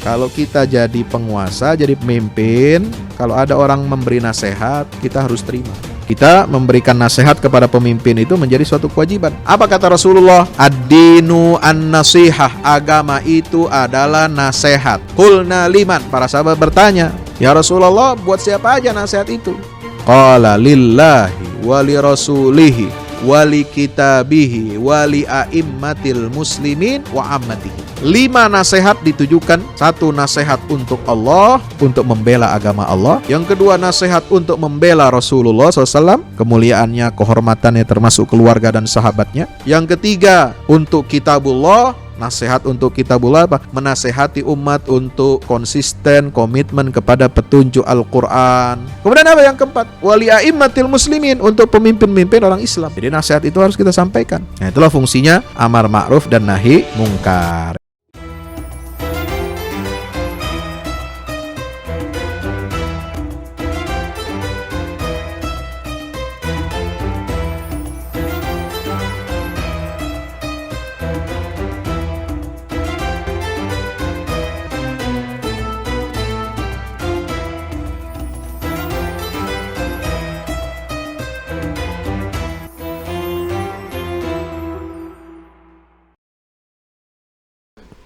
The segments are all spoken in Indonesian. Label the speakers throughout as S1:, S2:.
S1: Kalau kita jadi penguasa, jadi pemimpin, kalau ada orang memberi nasihat, kita harus terima. Kita memberikan nasihat kepada pemimpin itu menjadi suatu kewajiban. Apa kata Rasulullah? Ad-dinu an-nasihah. Agama itu adalah nasihat. Qulna liman. Para sahabat bertanya, ya Rasulullah, buat siapa aja nasihat itu? Qala lillahi wali rasulihi wali kitabihi wali a'immatil muslimin wa ammatihi. 5 nasihat ditujukan. 1 nasihat untuk Allah, untuk membela agama Allah. Yang kedua nasihat untuk membela Rasulullah SAW, kemuliaannya, kehormatannya, termasuk keluarga dan sahabatnya. Yang ketiga untuk kitabullah, nasihat untuk kitabullah apa? Menasehati umat untuk konsisten, komitmen kepada petunjuk Al-Quran. Kemudian apa yang keempat? Wali a'immatil muslimin, untuk pemimpin-pemimpin orang Islam. Jadi nasihat itu harus kita sampaikan. Nah, itulah fungsinya amar ma'ruf dan nahi mungkar.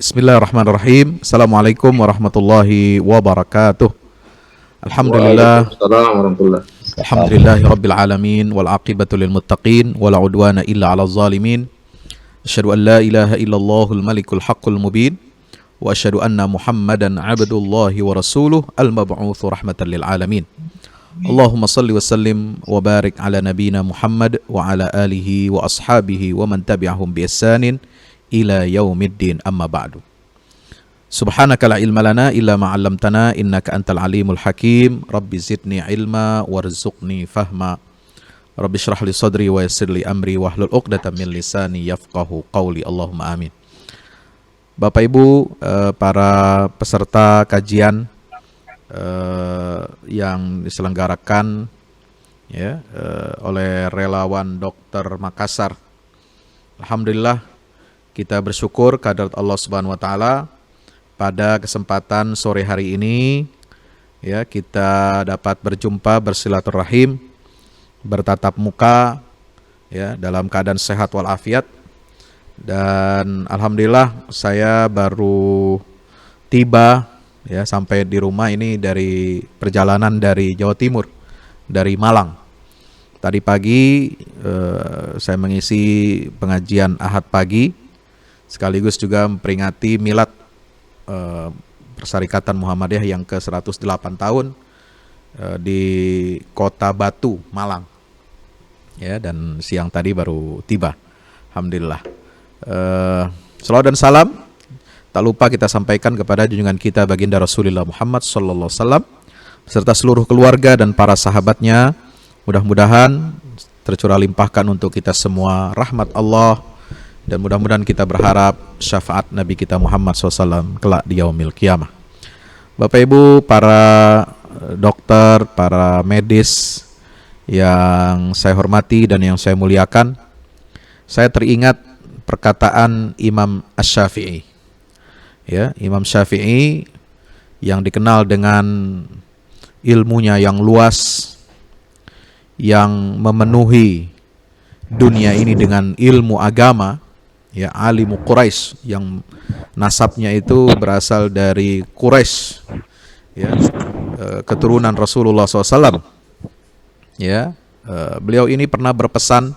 S1: Bismillahirrahmanirrahim. Assalamualaikum warahmatullahi wabarakatuh. Alhamdulillah. Alhamdulillahi rabbil alamin wal aqibatu lil muttaqin wala udwana illa 'alal zalimin. Asyhadu an la ilaha illallahul malikul haqqul mubin wa asyhadu anna Muhammadan 'abdullahi wa rasuluh al mab'utsu rahmatan lil alamin. Allahumma salli wa sallim wa barik ala nabiyyina Muhammad wa ala alihi wa ashabihi wa man tabi'ahum bi ihsanin ila yaumiddin, amma ba'du. Subhanaka la ilma lana illa ma 'allamtana innaka antal alimul hakim. Rabbi zidni ilma warzuqni fahma. Rabbi shrah li sadri wa yassir li amri wahlul 'uqdatam min lisani yafqahu qawli. Allahumma amin. Bapak Ibu, para peserta kajian yang diselenggarakan oleh relawan Dokter Makassar. Alhamdulillah, kita bersyukur kehadirat Allah Subhanahu wa taala pada kesempatan sore hari ini kita dapat berjumpa, bersilaturahim, bertatap muka dalam keadaan sehat walafiat. Dan alhamdulillah saya baru tiba sampai di rumah ini dari perjalanan dari Jawa Timur, dari Malang. Tadi pagi saya mengisi pengajian Ahad pagi, sekaligus juga memperingati milad Persyarikatan Muhammadiyah yang ke-108 tahun di Kota Batu, Malang. Dan siang tadi baru tiba. Alhamdulillah. Salawat dan salam tak lupa kita sampaikan kepada junjungan kita baginda Rasulullah Muhammad sallallahu alaihi wasallam beserta seluruh keluarga dan para sahabatnya. Mudah-mudahan tercurah limpahkan untuk kita semua rahmat Allah. Dan mudah-mudahan kita berharap syafaat Nabi kita Muhammad SAW kelak di yaumil qiyamah. Bapak Ibu, para dokter, para medis yang saya hormati dan yang saya muliakan, saya teringat perkataan Imam Asy-Syafi'i. Imam Syafi'i yang dikenal dengan ilmunya yang luas, yang memenuhi dunia ini dengan ilmu agama, alimu Quraisy, yang nasabnya itu berasal dari Quraisy, keturunan Rasulullah SAW. Beliau ini pernah berpesan,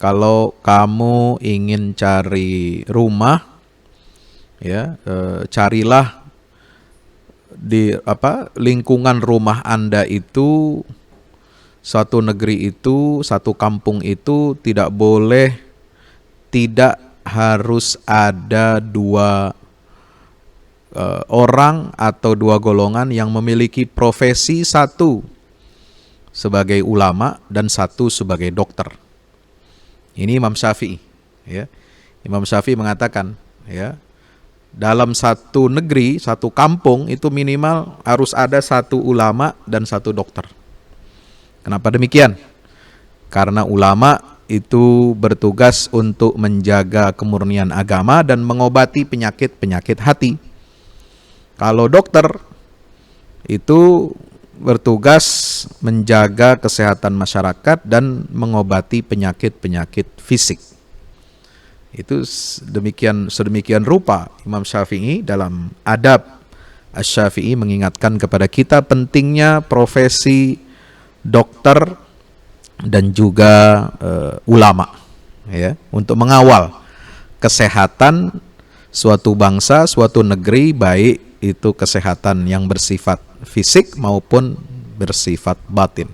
S1: kalau kamu ingin cari rumah, carilah di lingkungan rumah Anda itu, satu negeri itu, satu kampung itu tidak harus ada 2 orang atau 2 golongan yang memiliki profesi, satu sebagai ulama dan satu sebagai dokter. Ini Imam Syafi'i. Imam Syafi'i mengatakan, dalam satu negeri, satu kampung itu minimal harus ada 1 ulama dan 1 dokter. Kenapa demikian? Karena ulama itu bertugas untuk menjaga kemurnian agama dan mengobati penyakit-penyakit hati. Kalau dokter itu bertugas menjaga kesehatan masyarakat dan mengobati penyakit-penyakit fisik. Itu sedemikian rupa Imam Syafi'i dalam adab Asy-Syafi'i mengingatkan kepada kita pentingnya profesi dokter dan juga ulama, ya, untuk mengawal kesehatan suatu bangsa, suatu negeri, baik itu kesehatan yang bersifat fisik maupun bersifat batin.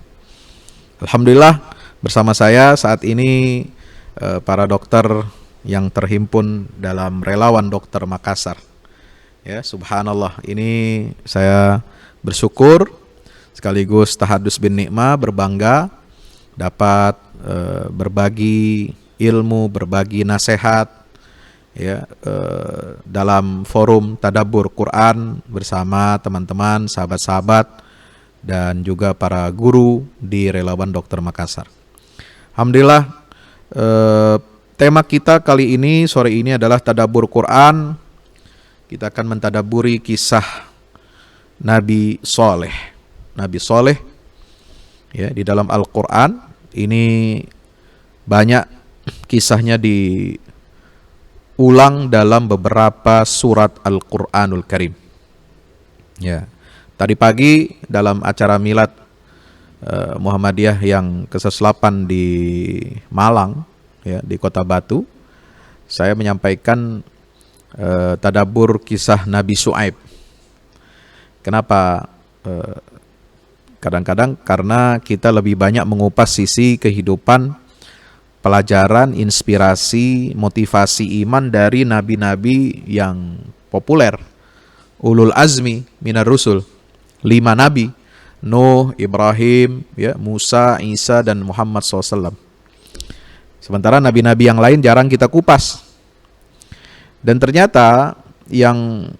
S1: Alhamdulillah bersama saya saat ini para dokter yang terhimpun dalam Relawan Dokter Makassar. Ya, subhanallah, ini saya bersyukur sekaligus tahadus bin nikmah, berbangga dapat berbagi ilmu, berbagi nasihat, ya, dalam forum tadabbur Quran bersama teman-teman, sahabat-sahabat dan juga para guru di Relawan Dokter Makassar. Alhamdulillah, tema kita kali ini, sore ini adalah tadabbur Quran. Kita akan mentadabburi kisah Nabi Soleh. Nabi Soleh, ya, di dalam Al-Quran ini banyak kisahnya diulang dalam beberapa surat Al-Quranul Karim. Ya, tadi pagi dalam acara milad Muhammadiyah yang ke-8 di Malang, ya, di Kota Batu, saya menyampaikan tadabbur kisah Nabi Syuaib. Kenapa? Kadang-kadang karena kita lebih banyak mengupas sisi kehidupan, pelajaran, inspirasi, motivasi iman dari nabi-nabi yang populer, ulul azmi minar rusul, 5 nabi, Nuh, Ibrahim, ya, Musa, Isa, dan Muhammad SAW. Sementara nabi-nabi yang lain jarang kita kupas. Dan ternyata yang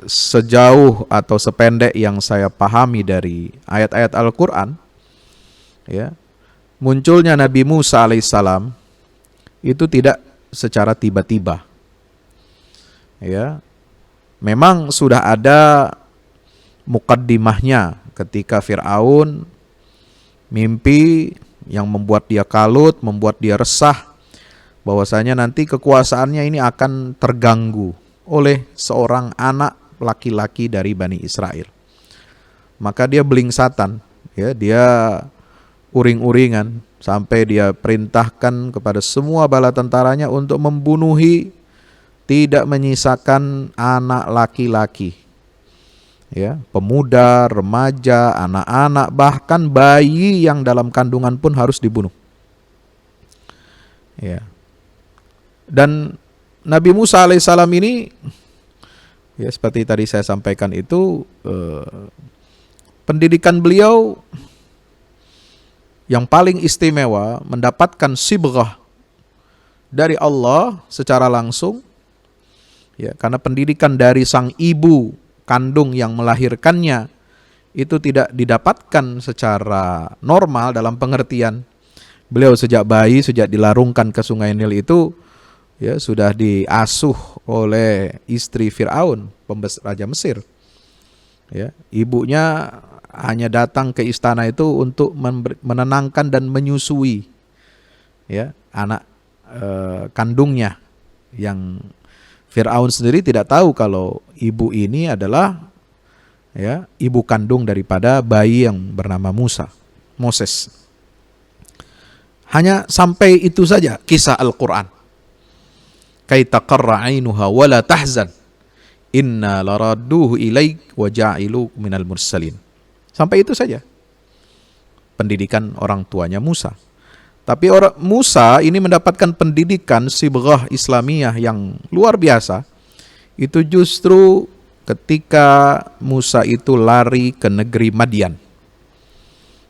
S1: sejauh atau sependek yang saya pahami dari ayat-ayat Al-Quran, ya, munculnya Nabi Musa alaihissalam itu tidak secara tiba-tiba. Ya, memang sudah ada mukaddimahnya ketika Fir'aun mimpi yang membuat dia kalut, membuat dia resah, bahwasanya nanti kekuasaannya ini akan terganggu oleh seorang anak laki-laki dari Bani Israel. Maka dia belingsatan, ya, dia uring-uringan sampai dia perintahkan kepada semua bala tentaranya untuk membunuhi, tidak menyisakan anak laki-laki. Ya, pemuda, remaja, anak-anak, bahkan bayi yang dalam kandungan pun harus dibunuh. Ya. Dan Nabi Musa alaihissalam ini, ya, seperti tadi saya sampaikan itu, pendidikan beliau yang paling istimewa mendapatkan sibrah dari Allah secara langsung, ya, karena pendidikan dari sang ibu kandung yang melahirkannya itu tidak didapatkan secara normal dalam pengertian beliau sejak bayi, sejak dilarungkan ke Sungai Nil itu, ya, sudah diasuh oleh istri Fir'aun, Raja Mesir. Ya, ibunya hanya datang ke istana itu untuk menenangkan dan menyusui, ya, anak kandungnya, yang Fir'aun sendiri tidak tahu kalau ibu ini adalah, ya, ibu kandung daripada bayi yang bernama Moses. Hanya sampai itu saja kisah Al-Quran. Kai taqarra 'ainuha wa la tahzan inna laradduhu ilaik wa ja'ilu minal mursalin. Sampai itu saja pendidikan orang tuanya Musa. Tapi orang Musa ini mendapatkan pendidikan sibrah Islamiyah yang luar biasa. Itu justru ketika Musa itu lari ke negeri Madian,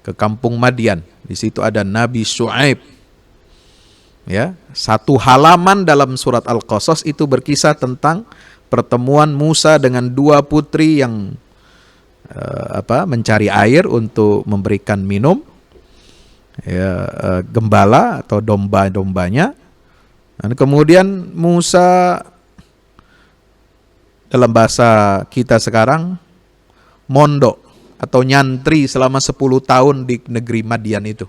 S1: ke kampung Madian. Di situ ada Nabi Syuaib. Ya, 1 halaman dalam surat Al-Qasas itu berkisah tentang pertemuan Musa dengan 2 putri yang mencari air untuk memberikan minum, ya, gembala atau domba-dombanya. Dan kemudian Musa dalam bahasa kita sekarang mondok atau nyantri selama 10 tahun di negeri Madian itu.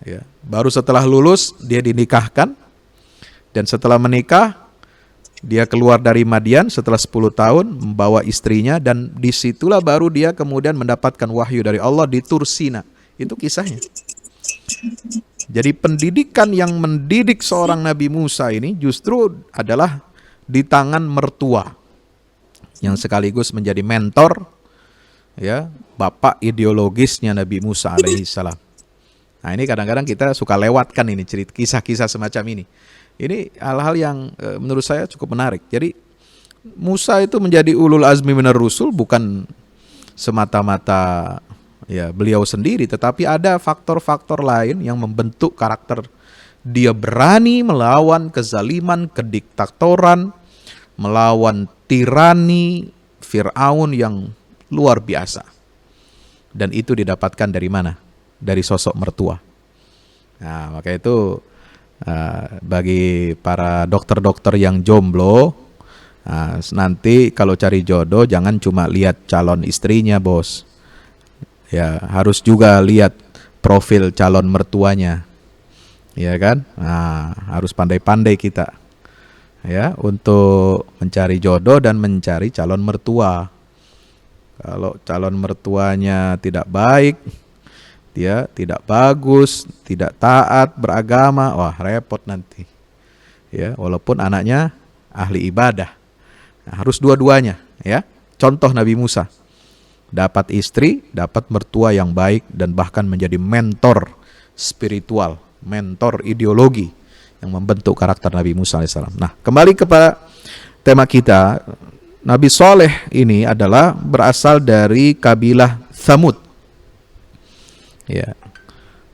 S1: Ya, baru setelah lulus dia dinikahkan, dan setelah menikah dia keluar dari Madian setelah 10 tahun membawa istrinya, dan disitulah baru dia kemudian mendapatkan wahyu dari Allah di Tursina. Itu kisahnya. Jadi pendidikan yang mendidik seorang Nabi Musa ini justru adalah di tangan mertua yang sekaligus menjadi mentor, ya, bapak ideologisnya Nabi Musa alaihissalam. Nah, ini kadang-kadang kita suka lewatkan ini cerita kisah-kisah semacam ini. Ini hal-hal yang menurut saya cukup menarik. Jadi Musa itu menjadi ulul azmi minar rusul bukan semata-mata ya beliau sendiri, tetapi ada faktor-faktor lain yang membentuk karakter. Dia berani melawan kezaliman, kediktatoran, melawan tirani Fir'aun yang luar biasa. Dan itu didapatkan dari mana? Dari sosok mertua. Nah, maka itu bagi para dokter-dokter yang jomblo, nanti kalau cari jodoh jangan cuma lihat calon istrinya, bos. Ya, harus juga lihat profil calon mertuanya. Ya kan? Nah, harus pandai-pandai kita ya untuk mencari jodoh dan mencari calon mertua. Kalau calon mertuanya tidak baik, dia tidak bagus, tidak taat beragama, wah repot nanti. Ya, walaupun anaknya ahli ibadah. Nah, harus dua-duanya, ya. Contoh Nabi Musa. Dapat istri, dapat mertua yang baik, dan bahkan menjadi mentor spiritual, mentor ideologi yang membentuk karakter Nabi Musa alaihissalam. Nah, kembali kepada tema kita, Nabi Soleh ini adalah berasal dari kabilah Tsamud. Ya.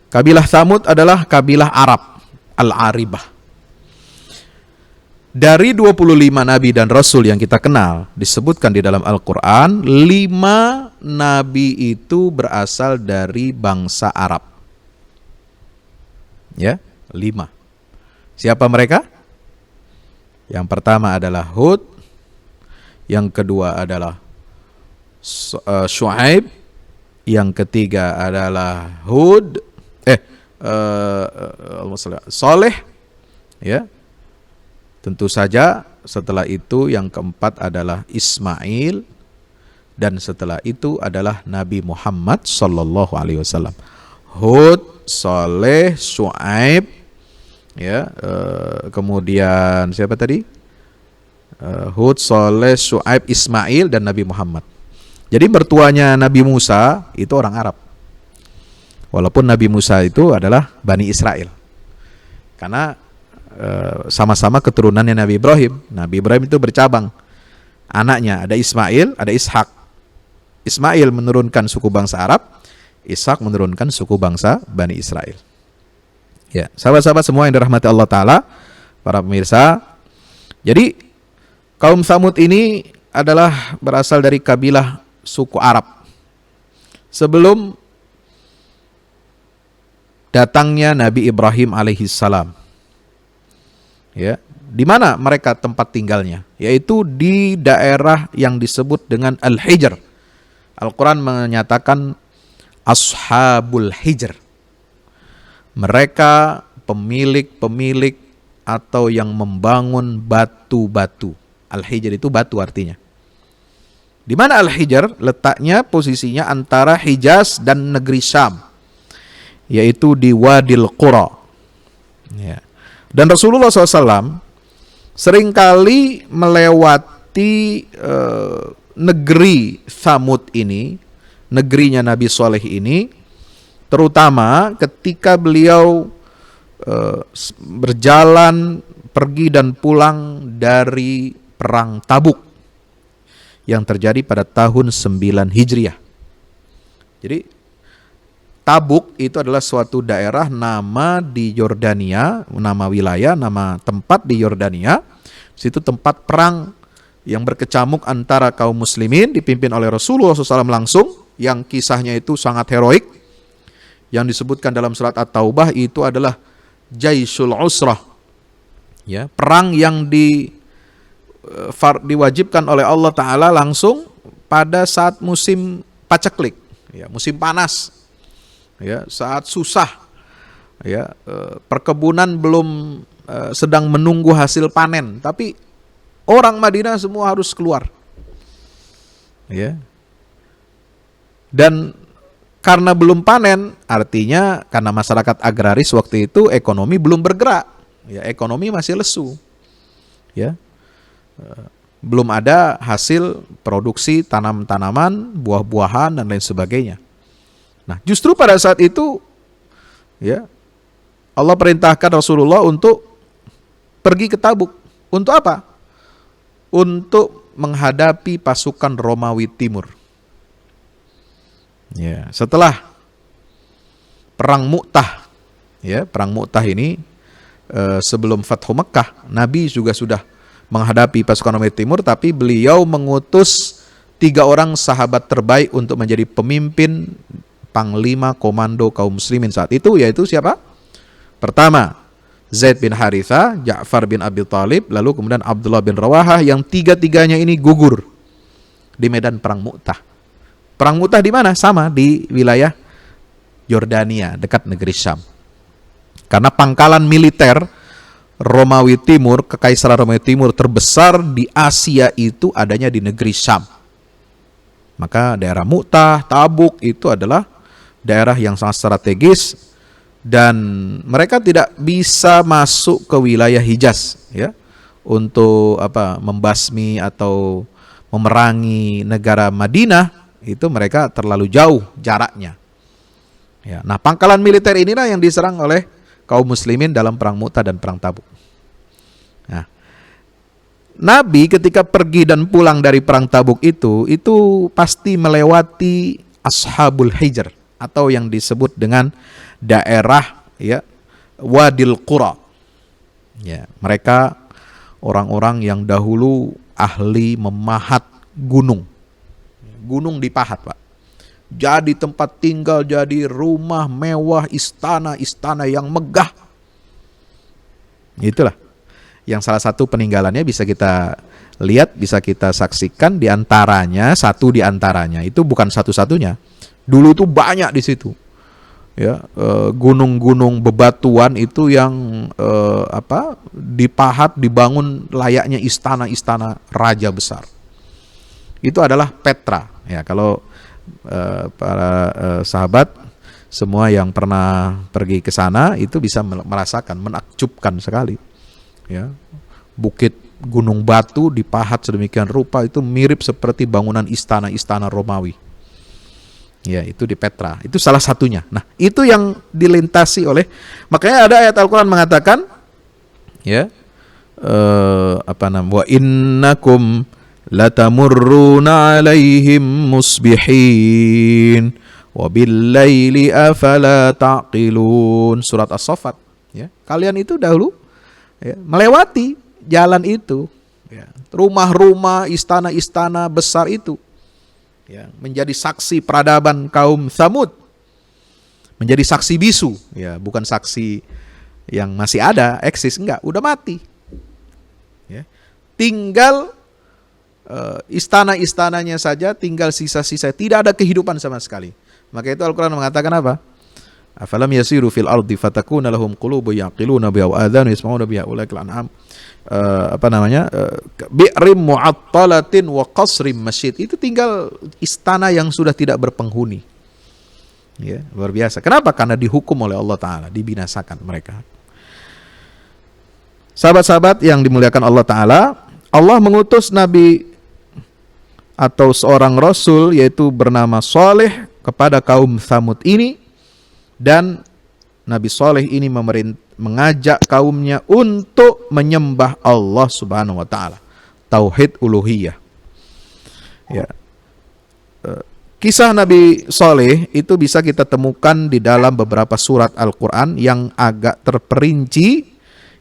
S1: Kabilah Tsamud adalah kabilah Arab, Al-Aribah. Dari 25 nabi dan rasul yang kita kenal, disebutkan di dalam Al-Quran, 5 nabi itu berasal dari bangsa Arab. Ya, 5. Siapa mereka? Yang pertama adalah Hud, yang kedua adalah Shu'aib, yang ketiga adalah Saleh, ya. Tentu saja setelah itu yang keempat adalah Ismail, dan setelah itu adalah Nabi Muhammad sallallahu alaihi wasallam. Hud, Saleh, Shu'aib, ya, kemudian siapa tadi? Hud, Saleh, Shu'aib, Ismail, dan Nabi Muhammad. Jadi mertuanya Nabi Musa itu orang Arab. Walaupun Nabi Musa itu adalah Bani Israel. Karena sama-sama keturunannya Nabi Ibrahim. Nabi Ibrahim itu bercabang. Anaknya ada Ismail, ada Ishak. Ismail menurunkan suku bangsa Arab, Ishak menurunkan suku bangsa Bani Israel. Ya, sahabat-sahabat semua yang dirahmati Allah Ta'ala, para pemirsa. Jadi kaum Tsamud ini adalah berasal dari kabilah suku Arab. Sebelum datangnya Nabi Ibrahim alaihissalam. Ya, di mana mereka tempat tinggalnya? Yaitu di daerah yang disebut dengan Al-Hijr. Al-Quran menyatakan Ashabul Hijr. Mereka pemilik-pemilik atau yang membangun batu-batu. Al-Hijr itu batu artinya. Di mana Al-Hijr? Letaknya posisinya antara Hijaz dan negeri Syam, yaitu di Wadil Qura. Ya. Dan Rasulullah SAW seringkali melewati negeri Tsamud ini, negerinya Nabi Soleh ini, terutama ketika beliau berjalan pergi dan pulang dari perang Tabuk yang terjadi pada tahun 9 Hijriah. Jadi Tabuk itu adalah suatu daerah, nama di Yordania, nama wilayah, nama tempat di Yordania. Situ tempat perang yang berkecamuk antara kaum muslimin dipimpin oleh Rasulullah SAW langsung, yang kisahnya itu sangat heroik. Yang disebutkan dalam surat At-Taubah itu adalah Jaisul Usrah. Ya, perang yang diwajibkan oleh Allah Ta'ala langsung pada saat musim paceklik, ya, musim panas, ya, saat susah, ya, perkebunan belum sedang menunggu hasil panen, tapi orang Madinah semua harus keluar, ya. Dan karena belum panen, artinya karena masyarakat agraris waktu itu ekonomi belum bergerak, ya, ekonomi masih lesu, ya. Belum ada hasil produksi tanaman-tanaman, buah-buahan dan lain sebagainya. Nah, justru pada saat itu, ya, Allah perintahkan Rasulullah untuk pergi ke Tabuk. Untuk apa? Untuk menghadapi pasukan Romawi Timur. Ya, setelah perang Mu'tah, ya, perang Mu'tah ini sebelum Fathu Mekkah, Nabi juga sudah menghadapi pasukan Romawi Timur, tapi beliau mengutus 3 orang sahabat terbaik untuk menjadi pemimpin panglima komando kaum muslimin saat itu, yaitu siapa? Pertama, Zaid bin Haritha, Ja'far bin Abi Thalib, lalu kemudian Abdullah bin Rawahah, yang 3-tiganya ini gugur di medan perang Mu'tah. Perang Mu'tah di mana? Sama, di wilayah Yordania, dekat negeri Syam. Karena pangkalan militer Romawi Timur, Kekaisaran Romawi Timur terbesar di Asia itu adanya di negeri Syam. Maka daerah Mu'tah, Tabuk itu adalah daerah yang sangat strategis, dan mereka tidak bisa masuk ke wilayah Hijaz, ya, untuk membasmi atau memerangi negara Madinah. Itu mereka terlalu jauh jaraknya. Ya, nah, pangkalan militer inilah yang diserang oleh kaum muslimin dalam perang Mu'tah dan perang Tabuk. Nah, Nabi ketika pergi dan pulang dari perang Tabuk itu pasti melewati Ashabul Hijr, atau yang disebut dengan daerah, ya, Wadil Qura. Ya, mereka orang-orang yang dahulu ahli memahat gunung. Gunung dipahat, Pak. Jadi tempat tinggal, jadi rumah mewah, istana-istana yang megah. Itulah yang salah satu peninggalannya bisa kita lihat, bisa kita saksikan. Di antaranya, satu di antaranya, itu bukan satu-satunya. Dulu itu banyak di situ, ya, gunung-gunung bebatuan itu yang dipahat, dibangun layaknya istana-istana raja besar. Itu adalah Petra. Ya, kalau para sahabat semua yang pernah pergi ke sana itu bisa merasakan, menakjubkan sekali. Ya, bukit gunung batu dipahat sedemikian rupa, itu mirip seperti bangunan istana-istana Romawi. Ya, itu di Petra. Itu salah satunya. Nah, itu yang dilintasi oleh, makanya ada ayat Al-Qur'an mengatakan, ya, wa innakum latamurruna alaihim musbihin wa billaili afala taqilun. Surat As-Saffat, ya. Kalian itu dahulu, ya, melewati jalan itu, ya, rumah-rumah, istana-istana besar itu, ya, menjadi saksi peradaban kaum Tsamud, menjadi saksi bisu, ya, bukan saksi yang masih ada, eksis, enggak, udah mati. Ya. Tinggal istana-istananya saja, tinggal sisa-sisa, tidak ada kehidupan sama sekali. Maka itu Al-Quran mengatakan apa? Afalam yasiru fil ardi fatakuna lahum qulubu yaqiluna biha wa adhanu yasma'una biha ulaikal an'am. Bi'rim mu'attalatin wa qasrim masyid. Itu tinggal istana yang sudah tidak berpenghuni. Ya, luar biasa. Kenapa? Karena dihukum oleh Allah Ta'ala, dibinasakan mereka. Sahabat-sahabat yang dimuliakan Allah Ta'ala, Allah mengutus Nabi atau seorang Rasul, yaitu bernama Saleh, kepada kaum Tsamud ini. Dan Nabi Saleh ini mengajak kaumnya untuk menyembah Allah Subhanahu wa Ta'ala, tauhid uluhiyah. Ya. Kisah Nabi Saleh itu bisa kita temukan di dalam beberapa surat Al-Quran yang agak terperinci.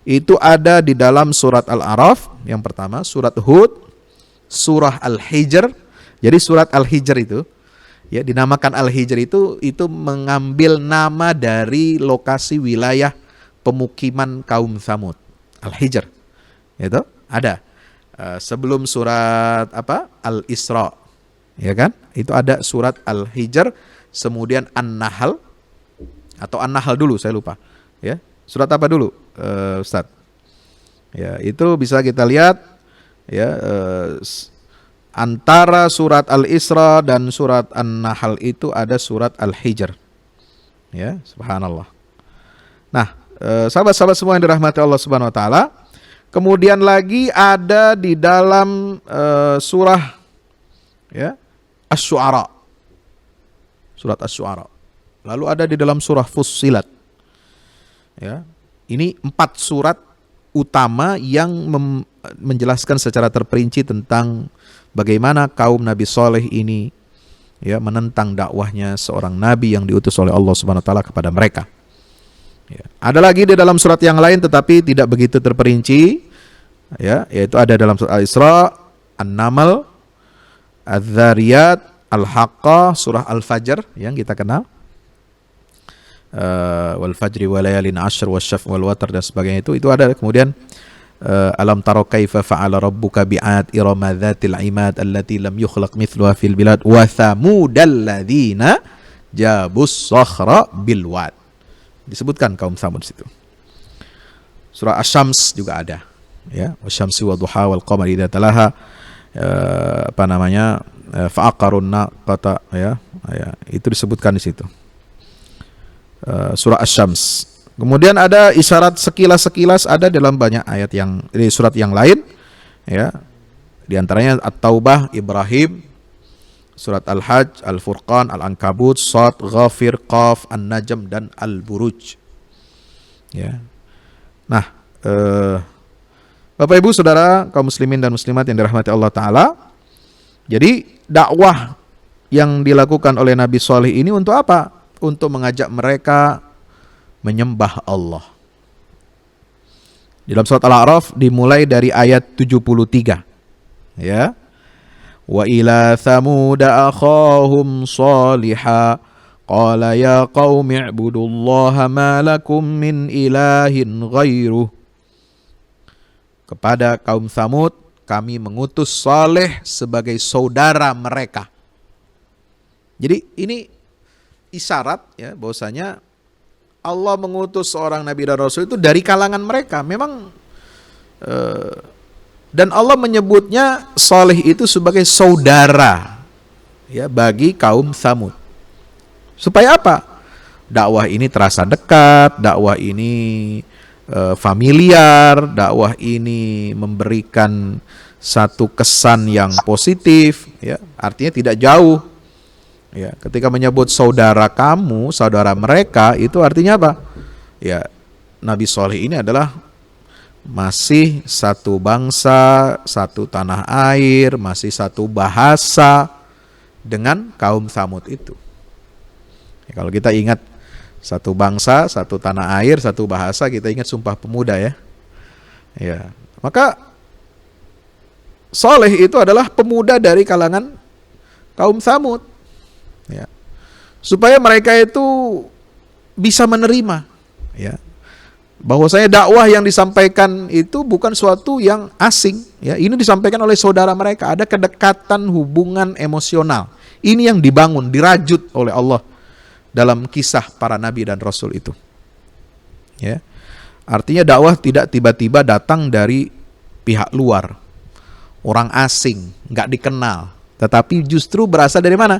S1: Itu ada di dalam surat Al-A'raf yang pertama, surat Hud, surah Al-Hijr. Jadi surat Al-Hijr itu, ya, dinamakan Al-Hijr itu mengambil nama dari lokasi wilayah pemukiman kaum Tsamud. Al-Hijr itu ada Sebelum surat apa? Al-Isra. Ya kan? Itu ada surat Al-Hijr, kemudian An-Nahl atau An-Nahl dulu, saya lupa. Ya. Surat apa dulu, Ustaz? Ya, itu bisa kita lihat ya, antara surat Al-Isra dan surat An-Nahl itu ada surat Al-Hijr. Ya, subhanallah. Nah, sahabat-sahabat semua yang dirahmati Allah Subhanahu wa taala, kemudian lagi ada di dalam surah ya, Asy-Syu'ara. Surat Asy-Syu'ara. Lalu ada di dalam surah Fussilat. Ya. Ini 4 surat utama yang menjelaskan secara terperinci tentang bagaimana kaum Nabi Saleh ini ya menentang dakwahnya seorang nabi yang diutus oleh Allah Subhanahu wa taala kepada mereka. Ya. Ada lagi di dalam surat yang lain tetapi tidak begitu terperinci ya, yaitu ada dalam surah Al-Isra, An-Naml, Adz-Dzariyat, Al-Haqqah, surah Al-Fajr yang kita kenal. Wal fajri wa layalin ashr wasyaf'i wal watr dan sebagainya, itu ada. Kemudian alam tara kaifa fa'ala rabbuka bi'ad irama dzatil imad allati lam yukhlaq mithluha fil bilad wa thamudal ladzina jabus sakhra bil wad. Disebutkan kaum Tsamud situ. Surah Asy-Syams juga ada ya, wasyamsi wadduha wal qamari idza talaha, fa'aqarun naqata ya, itu disebutkan di situ. Surah Asy-Syams. Kemudian ada isyarat sekilas-sekilas ada dalam banyak ayat yang di surat yang lain ya. Di antaranya At-Taubah, Ibrahim, surat Al-Hajj, Al-Furqan, Al-Ankabut, Shad, Ghafir, Qaf, An-Najm dan Al-Buruj. Ya. Nah, Bapak Ibu Saudara kaum muslimin dan muslimat yang dirahmati Allah taala. Jadi dakwah yang dilakukan oleh Nabi Shalih ini untuk apa? Untuk mengajak mereka menyembah Allah. Di dalam surat Al-A'raf dimulai dari ayat 73. Ya. Wa ila thamud akhahum Shaliha qala ya qaumi ibudullaha ma lakum min ilahin ghairuh. Kepada kaum Tsamud kami mengutus Saleh sebagai saudara mereka. Jadi ini isyarat ya bahwasanya Allah mengutus seorang nabi dan rasul itu dari kalangan mereka. Memang dan Allah menyebutnya Saleh itu sebagai saudara ya bagi kaum Tsamud. Supaya apa? Dakwah ini terasa dekat, dakwah ini familiar, dakwah ini memberikan satu kesan yang positif ya, artinya tidak jauh. Ya, ketika menyebut saudara kamu, saudara mereka, itu artinya apa? Ya, Nabi Shalih ini adalah masih satu bangsa, satu tanah air, masih satu bahasa dengan kaum Tsamud itu. Ya, kalau kita ingat satu bangsa, satu tanah air, satu bahasa, kita ingat Sumpah Pemuda ya. Ya, maka Shalih itu adalah pemuda dari kalangan kaum Tsamud. Ya. Supaya mereka itu bisa menerima ya, bahwasanya dakwah yang disampaikan itu bukan suatu yang asing ya, ini disampaikan oleh saudara mereka, ada kedekatan hubungan emosional. Ini yang dibangun, dirajut oleh Allah dalam kisah para nabi dan rasul itu. Ya. Artinya dakwah tidak tiba-tiba datang dari pihak luar, orang asing, nggak dikenal, tetapi justru berasal dari mana?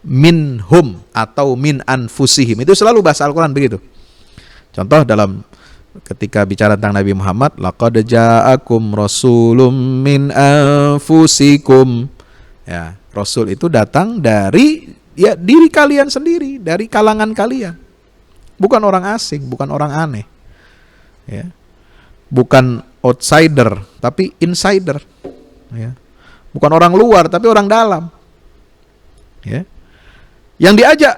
S1: Minhum atau min anfusihim. Itu selalu bahasa Al-Quran begitu. Contoh dalam ketika bicara tentang Nabi Muhammad, laqad ja'akum rasulun min anfusikum. Ya, rasul itu datang dari ya diri kalian sendiri, dari kalangan kalian. Bukan orang asing, bukan orang aneh. Ya. Bukan outsider, tapi insider. Ya. Bukan orang luar, tapi orang dalam. Ya. Yang diajak,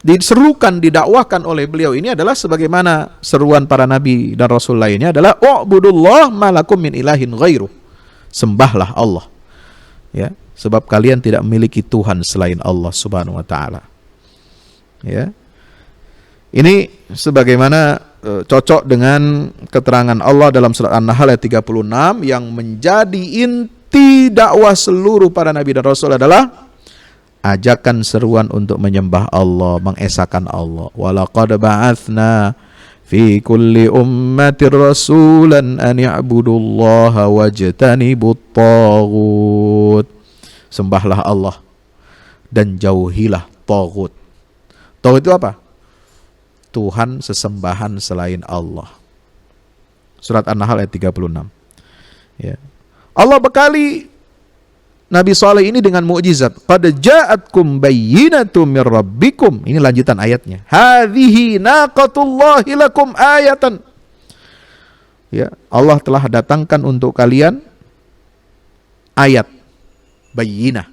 S1: diserukan, didakwahkan oleh beliau ini adalah sebagaimana seruan para nabi dan rasul lainnya adalah u'budullah ma lakum min ilahin ghairuh. Sembahlah Allah. Ya, sebab kalian tidak memiliki Tuhan selain Allah Subhanahu wa taala. Ya. Ini sebagaimana cocok dengan keterangan Allah dalam surat An-Nahl ayat 36 yang menjadi inti dakwah seluruh para nabi dan rasul adalah ajakan seruan untuk menyembah Allah, mengesahkan Allah. Walaqad ba'atsna fi kulli ummatir rasulan an ya'budullaha wajtanibut taghut. Sembahlah Allah dan jauhilah taghut. Taghut itu apa? Tuhan sesembahan selain Allah. Surat An-Nahl ayat 36. Ya. Allah bekali Nabi Saleh ini dengan mukjizat. Qad ja'atkum bayyinatun mir rabbikum. Ini lanjutan ayatnya. Hadhihi naqatullahi lakum ayatan. Ya, Allah telah datangkan untuk kalian ayat bayyinah.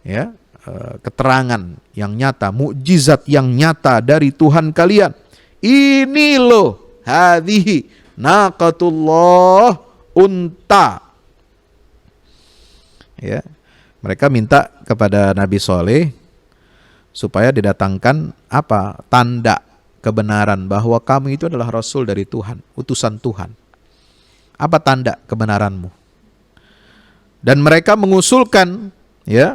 S1: Ya, keterangan yang nyata, mukjizat yang nyata dari Tuhan kalian. Ini loh, hadhihi naqatullah, unta. Ya, mereka minta kepada Nabi Saleh supaya didatangkan apa? Tanda kebenaran bahwa kamu itu adalah rasul dari Tuhan, utusan Tuhan. Apa tanda kebenaranmu? Dan mereka mengusulkan ya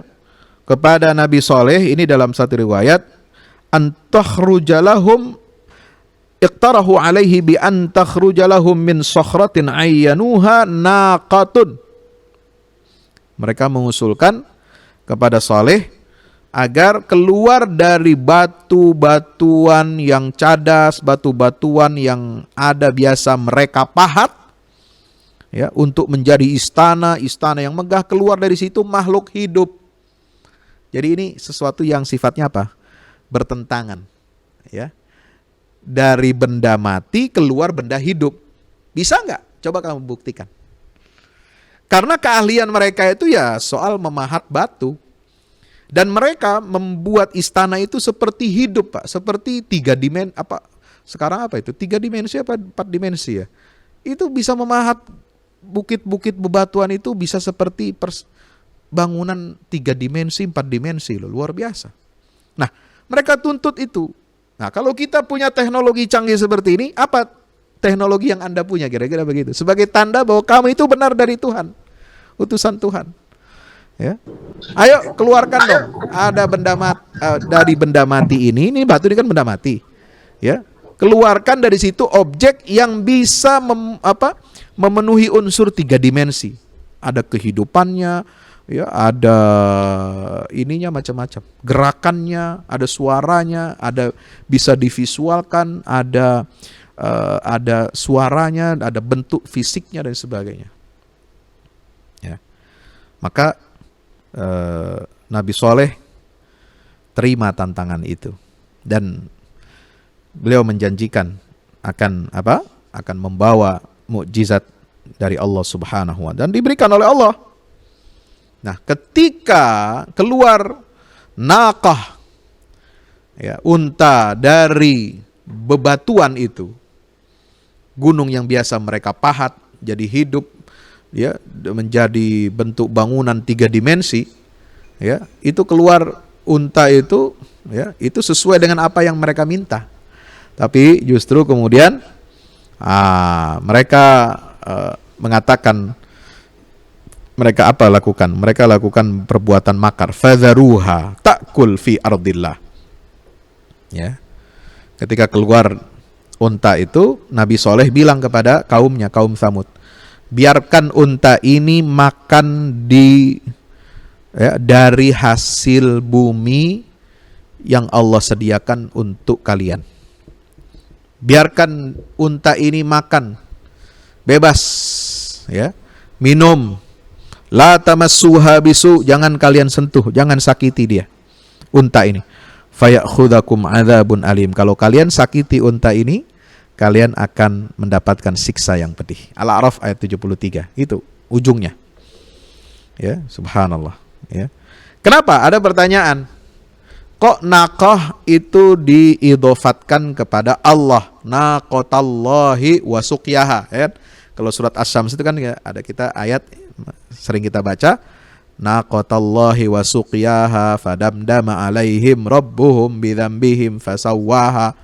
S1: kepada Nabi Saleh ini dalam satu riwayat, antakhrujalahum iqtarahu alaihi bi antakhrujalahum min sakhratin ayyanuha naqatun. Mereka mengusulkan kepada Saleh agar keluar dari batu-batuan yang cadas, batu-batuan yang ada biasa mereka pahat, ya, untuk menjadi istana yang megah. Keluar dari situ makhluk hidup. Jadi ini sesuatu yang sifatnya apa? Bertentangan, ya. Dari benda mati keluar benda hidup. Bisa nggak? Coba kamu buktikan. Karena keahlian mereka itu ya soal memahat batu. Dan mereka membuat istana itu seperti hidup, Pak. Seperti 3 dimensi, apa sekarang apa itu? 3 dimensi apa 4 dimensi ya? Itu bisa memahat bukit-bukit bebatuan itu bisa seperti bangunan 3 dimensi, 4 dimensi loh, luar biasa. Nah, mereka tuntut itu. Nah, kalau kita punya teknologi canggih seperti ini, apa teknologi yang Anda punya kira-kira begitu? Sebagai tanda bahwa kamu itu benar dari Tuhan, utusan Tuhan. Ya. Ayo keluarkan dong. Ada benda mati, dari benda mati ini batu ini kan benda mati. Ya. Keluarkan dari situ objek yang bisa memenuhi unsur 3 dimensi. Ada kehidupannya, ya, ada ininya macam-macam. Gerakannya, ada suaranya, ada bisa divisualkan, ada suaranya, ada bentuk fisiknya dan sebagainya. Ya. Maka Nabi Saleh terima tantangan itu dan beliau menjanjikan akan apa? Akan membawa mukjizat dari Allah Subhanahu wa taala dan diberikan oleh Allah. Nah, ketika keluar naqah, ya, unta dari bebatuan itu, gunung yang biasa mereka pahat jadi hidup, ya, menjadi bentuk bangunan 3 dimensi, ya, itu keluar unta itu, ya, itu sesuai dengan apa yang mereka minta. Tapi justru kemudian mereka mengatakan, mereka apa lakukan? Mereka lakukan perbuatan makar. Fadharuha ta'kul fi ardillah. Ya. Ketika keluar unta itu, Nabi Saleh bilang kepada kaumnya, kaum Tsamud, biarkan unta ini makan dari hasil bumi yang Allah sediakan untuk kalian. Biarkan unta ini makan bebas, ya, minum. La tamassuha bisu, jangan kalian sentuh, jangan sakiti dia, unta ini. Fayakhudhakum adzabun alim. Kalau kalian sakiti unta ini, kalian akan mendapatkan siksa yang pedih. Al-A'raf ayat 73. Itu ujungnya. Ya, subhanallah, ya. Kenapa? Ada pertanyaan. Kok naqah itu diidhofatkan kepada Allah? Naqatallahi wa suqyaha. Ya. Kalau surat Asy-Syams itu kan ya, ada kita ayat sering kita baca, naqatallahi wa suqyaha fadamdama alaihim rabbuhum bidzambihim fasawwaha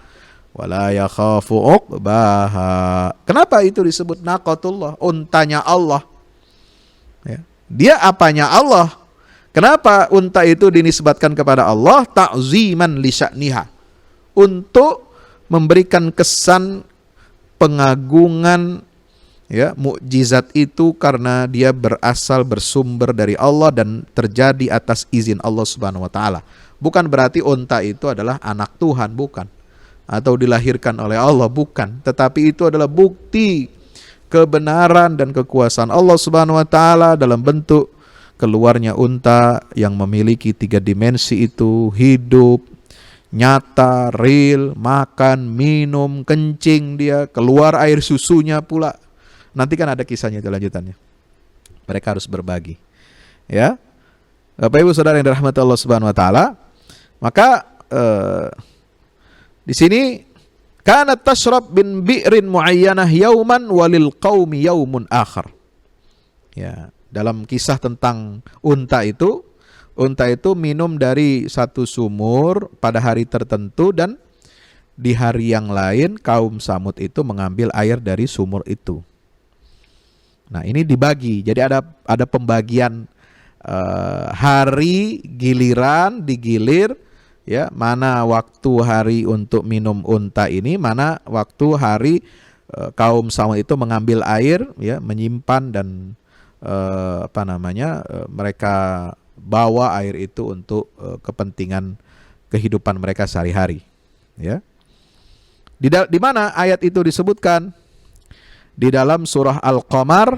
S1: wala yakhafu uqbaha. Kenapa itu disebut naqatullah, untanya Allah? Ya. Dia apanya Allah? Kenapa unta itu dinisbatkan kepada Allah? Ta'ziman li sya'niha, untuk memberikan kesan pengagungan, ya, mukjizat itu karena dia bersumber dari Allah dan terjadi atas izin Allah Subhanahu wa taala. Bukan berarti unta itu adalah anak Tuhan, bukan. Atau dilahirkan oleh Allah, bukan. Tetapi itu adalah bukti kebenaran dan kekuasaan Allah Subhanahu wa taala dalam bentuk keluarnya unta yang memiliki 3 dimensi itu, hidup, nyata, real, makan, minum, kencing dia, keluar air susunya pula. Nanti kan ada kisahnya itu lanjutannya. Mereka harus berbagi. Ya. Bapak Ibu Saudara yang dirahmati Allah Subhanahu wa taala, maka di sini kanat tashrab bin bi'rin muayyanah yauman walil qaumi yaumun akhar. Ya, dalam kisah tentang unta itu minum dari satu sumur pada hari tertentu, dan di hari yang lain kaum Samud itu mengambil air dari sumur itu. Nah, ini dibagi. Jadi ada pembagian hari, giliran, digilir, ya, mana waktu hari untuk minum unta ini, mana waktu hari kaum Samud itu mengambil air, ya, menyimpan dan mereka bawa air itu untuk kepentingan kehidupan mereka sehari-hari, ya. Di mana ayat itu disebutkan? Di dalam surah Al-Qamar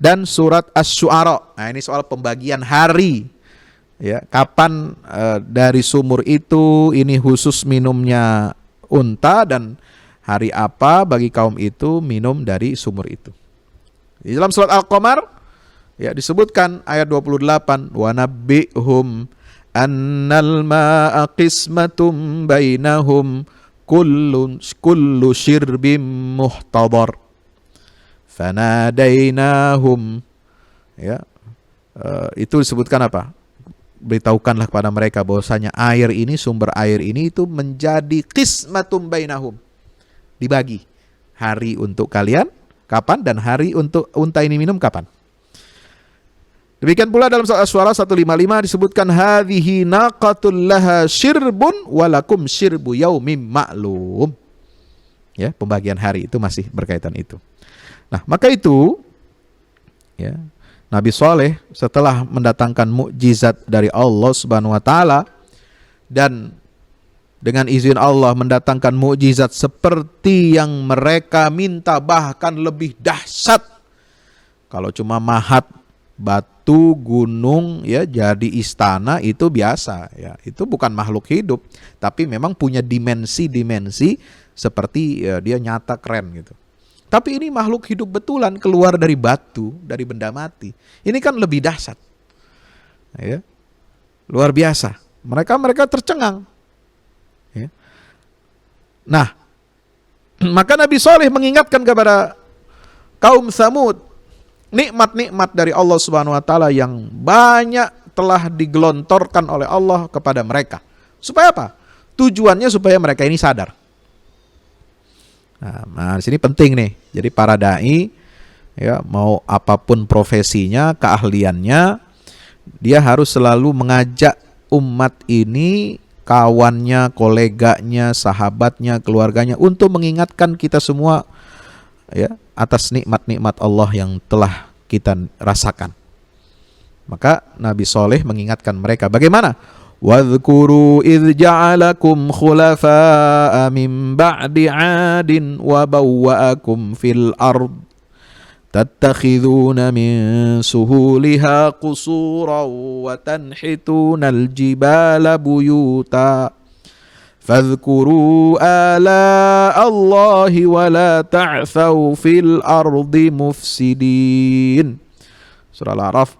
S1: dan surat Asy-Syu'ara. Nah, ini soal pembagian hari, ya, kapan dari sumur itu ini khusus minumnya unta, dan hari apa bagi kaum itu minum dari sumur itu. Di dalam surat Al-Qamar, ya, disebutkan ayat 28, wa nabbihum annal ma'a qismatum bainahum kullu syirbim muhtadar fanadainahum, ya, itu disebutkan apa? Beritahukanlah kepada mereka bahwasanya air ini, sumber air ini itu menjadi qismatum bainahum, dibagi hari untuk kalian kapan, dan hari untuk unta ini minum kapan. Demikian pula dalam surat Asy-Syu'ara 155 disebutkan hadhihi naqatul laha syirbun walakum syirbu yaumin ma'lum. Ya, pembagian hari itu masih berkaitan itu. Nah, maka itu, ya, Nabi Saleh setelah mendatangkan mukjizat dari Allah Subhanahu wa taala dan dengan izin Allah mendatangkan mukjizat seperti yang mereka minta, bahkan lebih dahsyat. Kalau cuma mahat batu gunung, ya, jadi istana itu biasa, ya. Itu bukan makhluk hidup, tapi memang punya dimensi-dimensi seperti, ya, dia nyata, keren gitu. Tapi ini makhluk hidup betulan keluar dari batu, dari benda mati. Ini kan lebih dahsyat. Ya. Luar biasa. Mereka tercengang. Ya. Nah, maka Nabi Saleh mengingatkan kepada kaum Samud nikmat-nikmat dari Allah Subhanahu wa taala yang banyak telah digelontorkan oleh Allah kepada mereka. Supaya apa? Tujuannya supaya mereka ini sadar. Nah, di sini penting nih. Jadi para dai, ya, mau apapun profesinya, keahliannya, dia harus selalu mengajak umat ini, kawannya, koleganya, sahabatnya, keluarganya, untuk mengingatkan kita semua, ya, atas nikmat-nikmat Allah yang telah kita rasakan. Maka Nabi Saleh mengingatkan mereka bagaimana? Wadhkuru idh ja'alakum khulafa'a min ba'di 'adin wa bawwa'akum fil ard tattakhiduna min suhuliha qusuran wa tanhituna al-jibala buyuta fadhkuru ala Allahi wa la ta'thaw fil ardi mufsidin. Surah Al-A'raf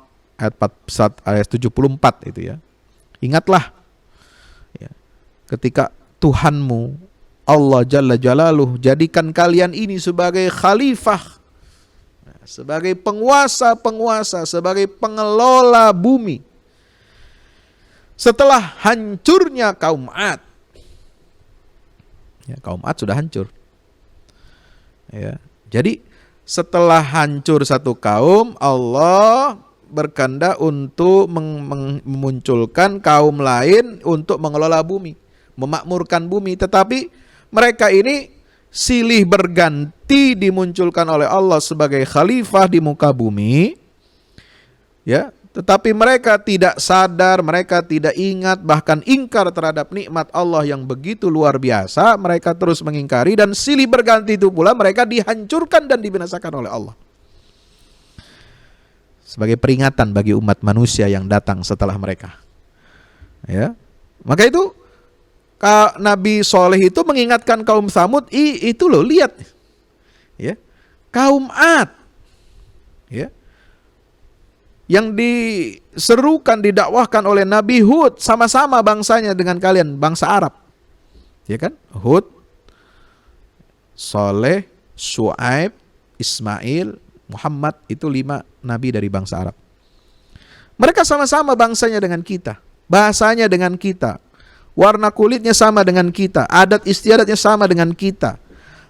S1: ayat 74 itu, ya. Ingatlah, ya, ketika Tuhanmu Allah Jalla Jalaluh jadikan kalian ini sebagai khalifah, sebagai penguasa-penguasa, sebagai pengelola bumi setelah hancurnya kaum Ad. Ya, kaum Ad sudah hancur. Ya. Jadi setelah hancur satu kaum, Allah berkehendak untuk memunculkan kaum lain untuk mengelola bumi, memakmurkan bumi. Tetapi mereka ini silih berganti dimunculkan oleh Allah sebagai khalifah di muka bumi. Ya, tetapi mereka tidak sadar, mereka tidak ingat, bahkan ingkar terhadap nikmat Allah yang begitu luar biasa. Mereka terus mengingkari dan silih berganti itu pula mereka dihancurkan dan dibinasakan oleh Allah. Sebagai peringatan bagi umat manusia yang datang setelah mereka. Ya. Maka itu Nabi Soleh itu mengingatkan kaum Tsamud, itu loh lihat. Ya. Kaum Ad. Ya. Yang diserukan, didakwahkan oleh Nabi Hud, sama-sama bangsanya dengan kalian, bangsa Arab. Ya kan? Hud, Soleh, Syuaib, Ismail, Muhammad, itu 5 nabi dari bangsa Arab. Mereka sama-sama bangsanya dengan kita, bahasanya dengan kita, warna kulitnya sama dengan kita, adat istiadatnya sama dengan kita.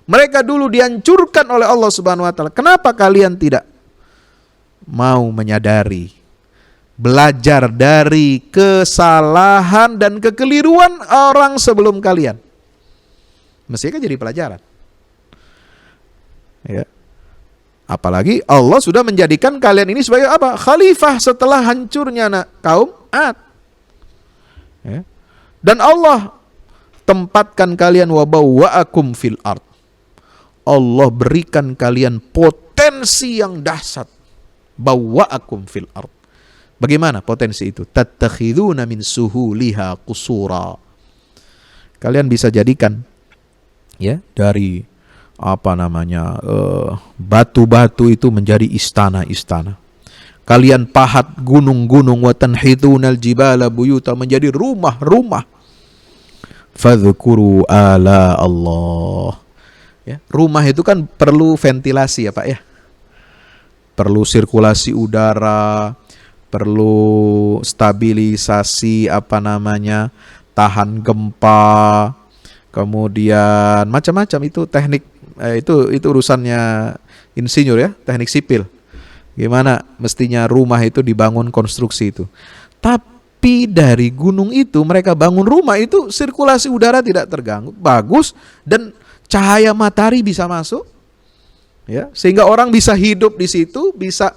S1: Mereka dulu dihancurkan oleh Allah Subhanahu wa taala. Kenapa kalian tidak mau menyadari, belajar dari kesalahan dan kekeliruan orang sebelum kalian? Mestinya kan jadi pelajaran. Ya. Apalagi Allah sudah menjadikan kalian ini sebagai apa? Khalifah setelah hancurnya kaum Ad. Ya. Dan Allah tempatkan kalian wabawwa'akum fil ard. Allah berikan kalian potensi yang dahsyat. Bawwa'akum fil ard. Bagaimana potensi itu? Tattakhiduna min suhuliha qusura. Kalian bisa jadikan ya dari batu-batu itu menjadi istana-istana. Kalian pahat gunung-gunung, wa tanhitsunal jibala buyuta, menjadi rumah-rumah. Fadhkuru ala Allah. Ya, rumah itu kan perlu ventilasi ya Pak ya. Perlu sirkulasi udara, perlu stabilisasi tahan gempa, kemudian macam-macam itu teknik. Itu urusannya insinyur ya, teknik sipil. Gimana mestinya rumah itu dibangun, konstruksi itu. Tapi dari gunung itu mereka bangun rumah itu, sirkulasi udara tidak terganggu, bagus, dan cahaya matahari bisa masuk. Ya, sehingga orang bisa hidup di situ, bisa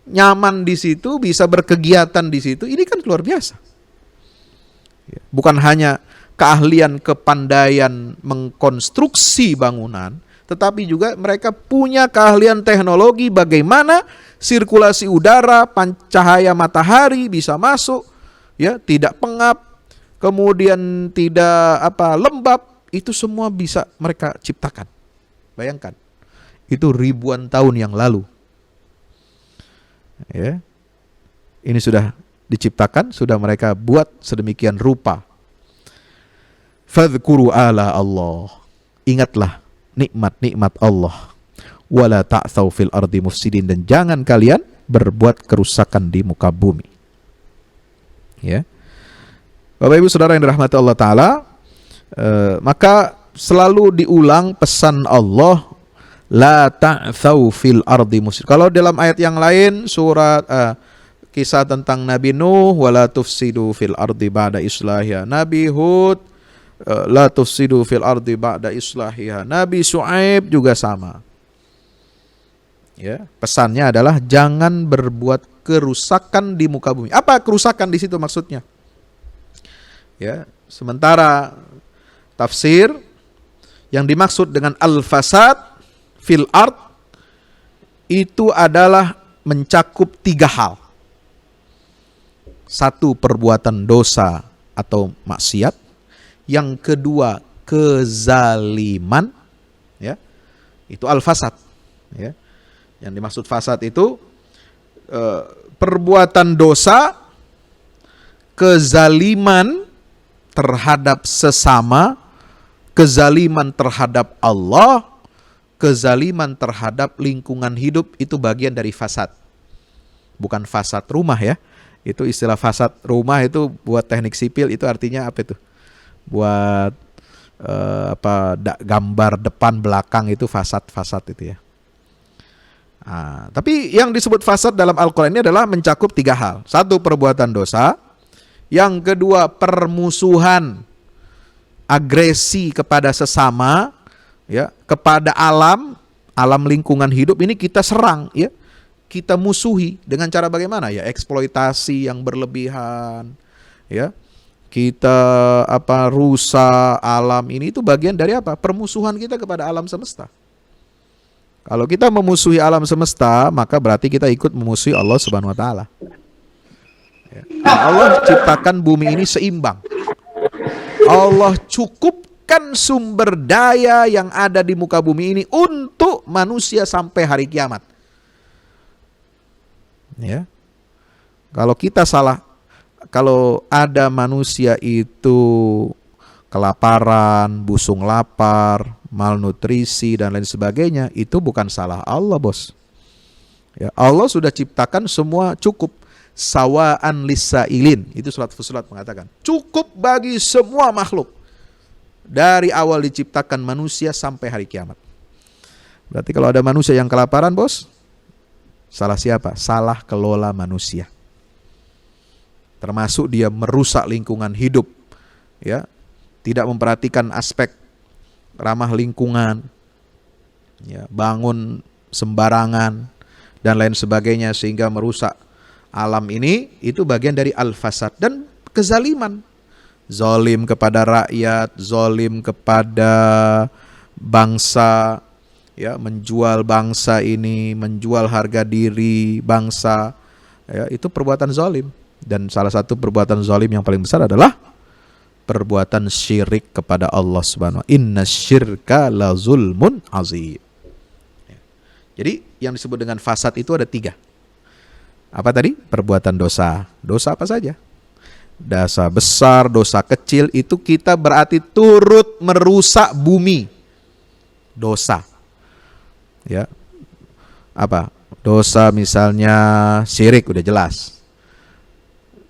S1: nyaman di situ, bisa berkegiatan di situ. Ini kan luar biasa. Bukan hanya keahlian, kepandaian mengkonstruksi bangunan, tetapi juga mereka punya keahlian teknologi bagaimana sirkulasi udara, cahaya matahari bisa masuk, ya, tidak pengap, kemudian tidak lembab, itu semua bisa mereka ciptakan. Bayangkan, itu ribuan tahun yang lalu. Ya. Ini sudah diciptakan, sudah mereka buat sedemikian rupa. Fadhkuru ala Allah. Ingatlah nikmat-nikmat Allah. Wala ta'tsaw fil ardi mufsidin, dan jangan kalian berbuat kerusakan di muka bumi. Ya. Bapak Ibu Saudara yang dirahmati Allah taala, maka selalu diulang pesan Allah, la ta'tsaw fil ardi mufsidin. Kalau dalam ayat yang lain surat kisah tentang Nabi Nuh, wala tufsidu fil ardi ba'da islahiha. Nabi Hud, la tufsidu fil ardi ba'da islahiha. Nabi Syuaib juga sama. Ya, pesannya adalah jangan berbuat kerusakan di muka bumi. Apa kerusakan di situ maksudnya? Ya, sementara tafsir yang dimaksud dengan al-fasad fil ard itu adalah mencakup 3 hal. 1, perbuatan dosa atau maksiat. Yang kedua, kezaliman, ya, itu al-fasad. Ya. Yang dimaksud fasad itu perbuatan dosa, kezaliman terhadap sesama, kezaliman terhadap Allah, kezaliman terhadap lingkungan hidup, itu bagian dari fasad. Bukan fasad rumah ya. Itu istilah fasad rumah itu buat teknik sipil, itu artinya apa itu? Buat gambar depan belakang itu fasad itu ya. Tapi yang disebut fasad dalam Al-Quran ini adalah mencakup 3 hal. 1, perbuatan dosa. Yang kedua, permusuhan, agresi kepada sesama, ya, kepada alam lingkungan hidup ini kita serang, ya. Kita musuhi dengan cara bagaimana? Ya, eksploitasi yang berlebihan, ya. Kita rusak alam ini, itu bagian dari apa? Permusuhan kita kepada alam semesta. Kalau kita memusuhi alam semesta, maka berarti kita ikut memusuhi Allah Subhanahu wa taala. Ya. Allah ciptakan bumi ini seimbang. Allah cukupkan sumber daya yang ada di muka bumi ini untuk manusia sampai hari kiamat. Ya. Kalau kita salah, kalau ada manusia itu kelaparan, busung lapar, malnutrisi dan lain sebagainya, itu bukan salah Allah, bos. Ya, Allah sudah ciptakan semua cukup. Sawa'an lisailin, itu surat Fussilat mengatakan, cukup bagi semua makhluk dari awal diciptakan manusia sampai hari kiamat. Berarti kalau ada manusia yang kelaparan, bos, salah siapa? Salah kelola manusia. Termasuk dia merusak lingkungan hidup, ya, tidak memperhatikan aspek ramah lingkungan, ya, bangun sembarangan dan lain sebagainya sehingga merusak alam ini. Itu bagian dari al-fasad dan kezaliman. Zalim kepada rakyat, zalim kepada bangsa, ya, menjual bangsa ini, menjual harga diri bangsa, ya, itu perbuatan zalim. Dan salah satu perbuatan zalim yang paling besar adalah perbuatan syirik kepada Allah Subhanahu wa ta'ala. Inna syirka la zulmun azim. Jadi yang disebut dengan fasad itu ada 3. Apa tadi? Perbuatan dosa. Dosa apa saja? Dosa besar, dosa kecil, itu kita berarti turut merusak bumi. Dosa. Ya. Apa? Dosa misalnya syirik, udah jelas.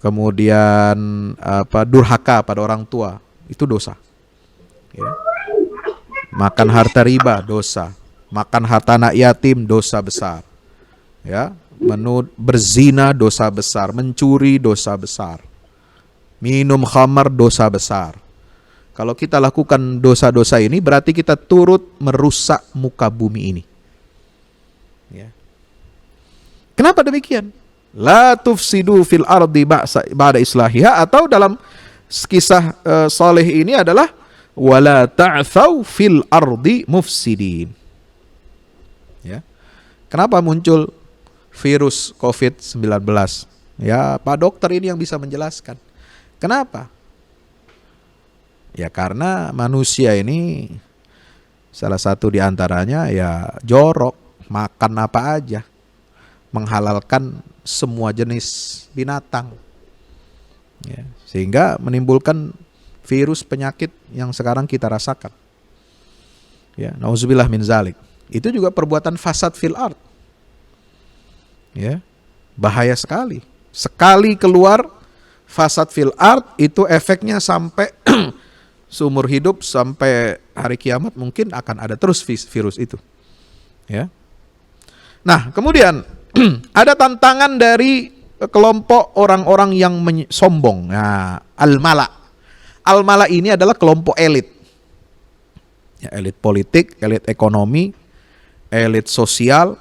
S1: Kemudian durhaka pada orang tua, itu dosa. Ya. Makan harta riba, dosa. Makan harta anak yatim, dosa besar. Ya. Berzina, dosa besar. Mencuri, dosa besar. Minum khamar, dosa besar. Kalau kita lakukan dosa-dosa ini, berarti kita turut merusak muka bumi ini. Ya. Kenapa demikian? La tufsidu fil ardi ba'da islahiha, atau dalam kisah Saleh ini adalah wala ta'thau fil ardi mufsidin. Ya. Kenapa muncul virus COVID-19? Ya, Pak Dokter ini yang bisa menjelaskan. Kenapa? Ya karena manusia ini salah satu diantaranya ya jorok, makan apa aja, menghalalkan semua jenis binatang, ya, sehingga menimbulkan virus penyakit yang sekarang kita rasakan. Ya, nauzubillah min zalik. Itu juga perbuatan fasad fil ard. Ya, bahaya sekali. Sekali keluar fasad fil ard itu efeknya sampai seumur hidup, sampai hari kiamat mungkin akan ada terus virus itu. Ya. Nah, kemudian ada tantangan dari kelompok orang-orang yang sombong. Nah, al-mala. Al-mala ini adalah kelompok elit. Ya, elit politik, elit ekonomi, elit sosial,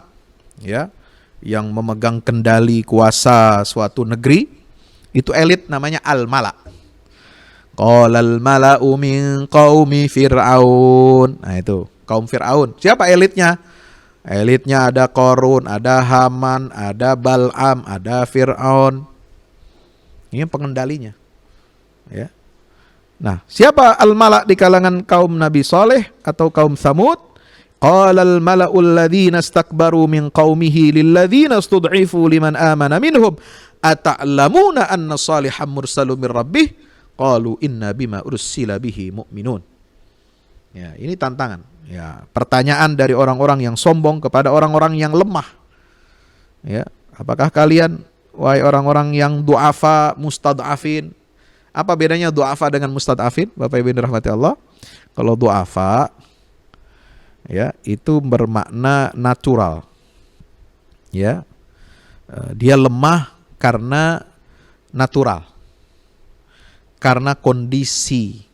S1: ya, yang memegang kendali kuasa suatu negeri, itu elit namanya al-mala. Qalal mala'u min qaumi Fir'aun. Nah itu, kaum Fir'aun. Siapa elitnya? Elitnya ada Qarun, ada Haman, ada Bal'am, ada Fir'aun. Ini pengendalinya. Ya. Nah, siapa al-mala' di kalangan kaum Nabi Saleh atau kaum Tsamud? Qalal mala'ul ladzina istakbaru min qaumihi lil ladzina istud'ifu liman amana minhum ata'lamuna anna Salihan mursalun min rabbih qalu inna bima ursila bihi mu'minun. Ya, ini tantangan. Ya, pertanyaan dari orang-orang yang sombong kepada orang-orang yang lemah. Ya, apakah kalian wahai orang-orang yang du'afa, mustad'afin? Apa bedanya du'afa dengan mustad'afin? Bapak Ibu yang dirahmati Allah. Kalau du'afa ya itu bermakna natural. Ya. Dia lemah karena natural. Karena kondisi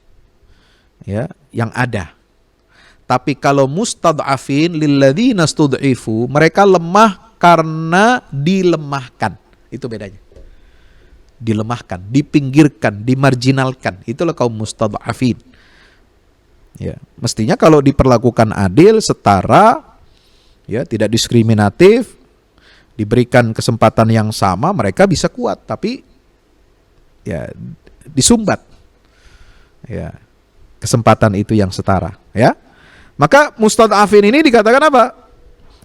S1: ya yang ada. Tapi kalau mustad'afin lilladzina stud'ifu, mereka lemah karena dilemahkan. Itu bedanya. Dilemahkan, dipinggirkan, dimarginalkan. Itulah kaum mustad'afin. Ya, mestinya kalau diperlakukan adil, setara, ya, tidak diskriminatif, diberikan kesempatan yang sama, mereka bisa kuat, tapi ya disumbat. Ya, kesempatan itu yang setara, ya. Maka mustad'afin ini dikatakan apa?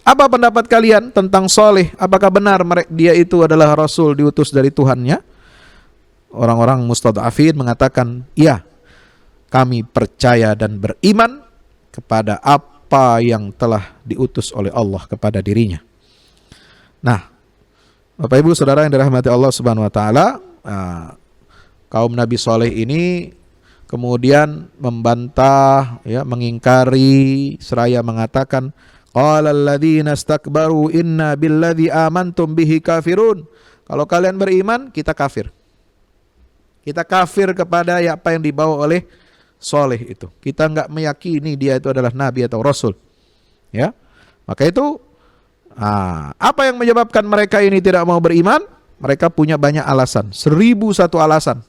S1: Apa pendapat kalian tentang Saleh? Apakah benar dia itu adalah Rasul diutus dari Tuhannya? Orang-orang mustad'afin mengatakan, iya, kami percaya dan beriman kepada apa yang telah diutus oleh Allah kepada dirinya. Nah, Bapak Ibu Saudara yang dirahmati Allah Subhanahu wa taala, kaum Nabi Saleh ini kemudian membantah, ya, mengingkari, seraya mengatakan, qala alladzina istakbaru inna billadzi amantum bihi kafirun. Kalau kalian beriman, kita kafir. Kita kafir kepada apa yang dibawa oleh Saleh itu. Kita enggak meyakini dia itu adalah nabi atau rasul. Ya. Maka itu apa yang menyebabkan mereka ini tidak mau beriman? Mereka punya banyak alasan, 1001 alasan.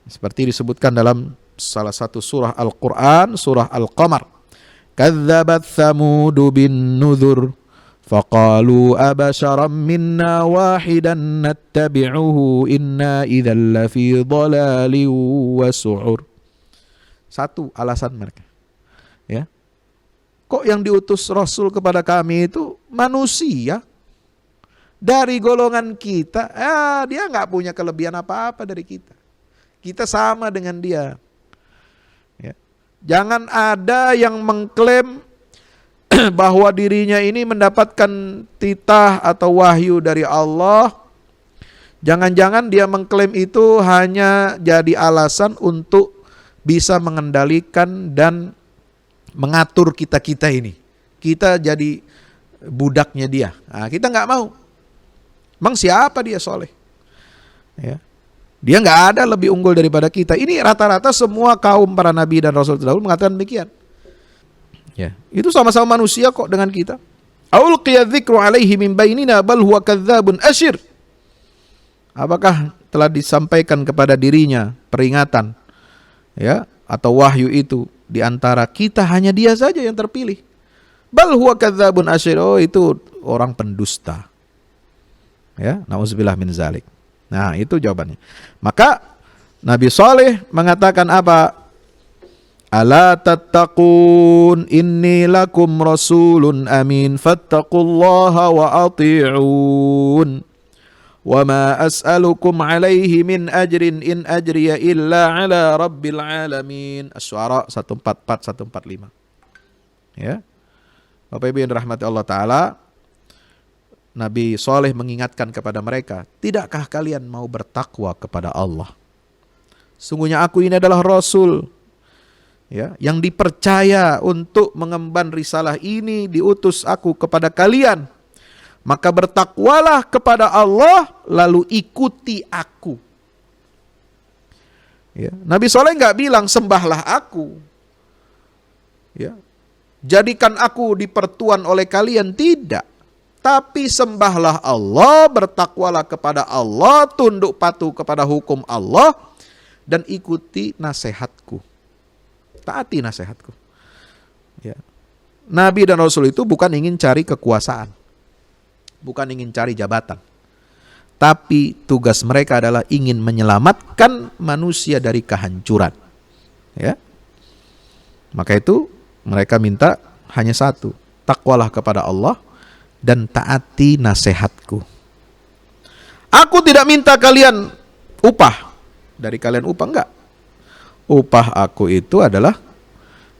S1: Seperti disebutkan dalam salah satu surah Al-Quran, surah Al-Qamar. Kadzabat Thamudu bin nudhur, faqalu abasharam minna wahidan nattabi'uhu inna idzal lafi dhalalin wa su'ur. Satu alasan mereka. Ya. Kok yang diutus Rasul kepada kami itu manusia dari golongan kita? Dia nggak punya kelebihan apa-apa dari kita. Kita sama dengan dia. Ya. Jangan ada yang mengklaim bahwa dirinya ini mendapatkan titah atau wahyu dari Allah. Jangan-jangan dia mengklaim itu hanya jadi alasan untuk bisa mengendalikan dan mengatur kita-kita ini. Kita jadi budaknya dia. Kita nggak mau. Emang siapa dia Saleh? Ya. Dia nggak ada lebih unggul daripada kita. Ini rata-rata semua kaum para nabi dan rasul terdahulu mengatakan demikian. Ya, itu sama-sama manusia kok dengan kita. Aulqiya dzikru alaihi min bainina bal huwa kadzdzabun asyir. Apakah telah disampaikan kepada dirinya peringatan, ya, atau wahyu itu di antara kita, hanya dia saja yang terpilih. Bal huwa kadzdzabun asyir. Oh, itu orang pendusta. Ya, nauzubillah min zalik. Nah, itu jawabannya. Maka Nabi Saleh mengatakan apa? Ala tattaqun inni lakum rasulun amin fattaqullaha wa ati'un. Wa ma as'alukum alaihi min ajrin in ajriya illa ala rabbil alamin. Asy-Syu'ara 144 145. Ya. Bapak Ibu yang dirahmati Allah taala, Nabi Saleh mengingatkan kepada mereka, tidakkah kalian mau bertakwa kepada Allah? Sungguhnya aku ini adalah Rasul, ya, yang dipercaya untuk mengemban risalah ini, diutus aku kepada kalian. Maka bertakwalah kepada Allah, lalu ikuti aku. Ya, Nabi Saleh nggak bilang sembahlah aku, ya, jadikan aku dipertuan oleh kalian, tidak. Tapi sembahlah Allah, bertakwalah kepada Allah, tunduk patuh kepada hukum Allah, dan ikuti nasihatku. Taati nasihatku. Ya. Nabi dan Rasul itu bukan ingin cari kekuasaan, bukan ingin cari jabatan. Tapi tugas mereka adalah ingin menyelamatkan manusia dari kehancuran. Ya. Maka itu mereka minta hanya satu, takwalah kepada Allah dan taati nasihatku. Aku tidak minta kalian upah. Dari kalian upah, enggak. Upah aku itu adalah,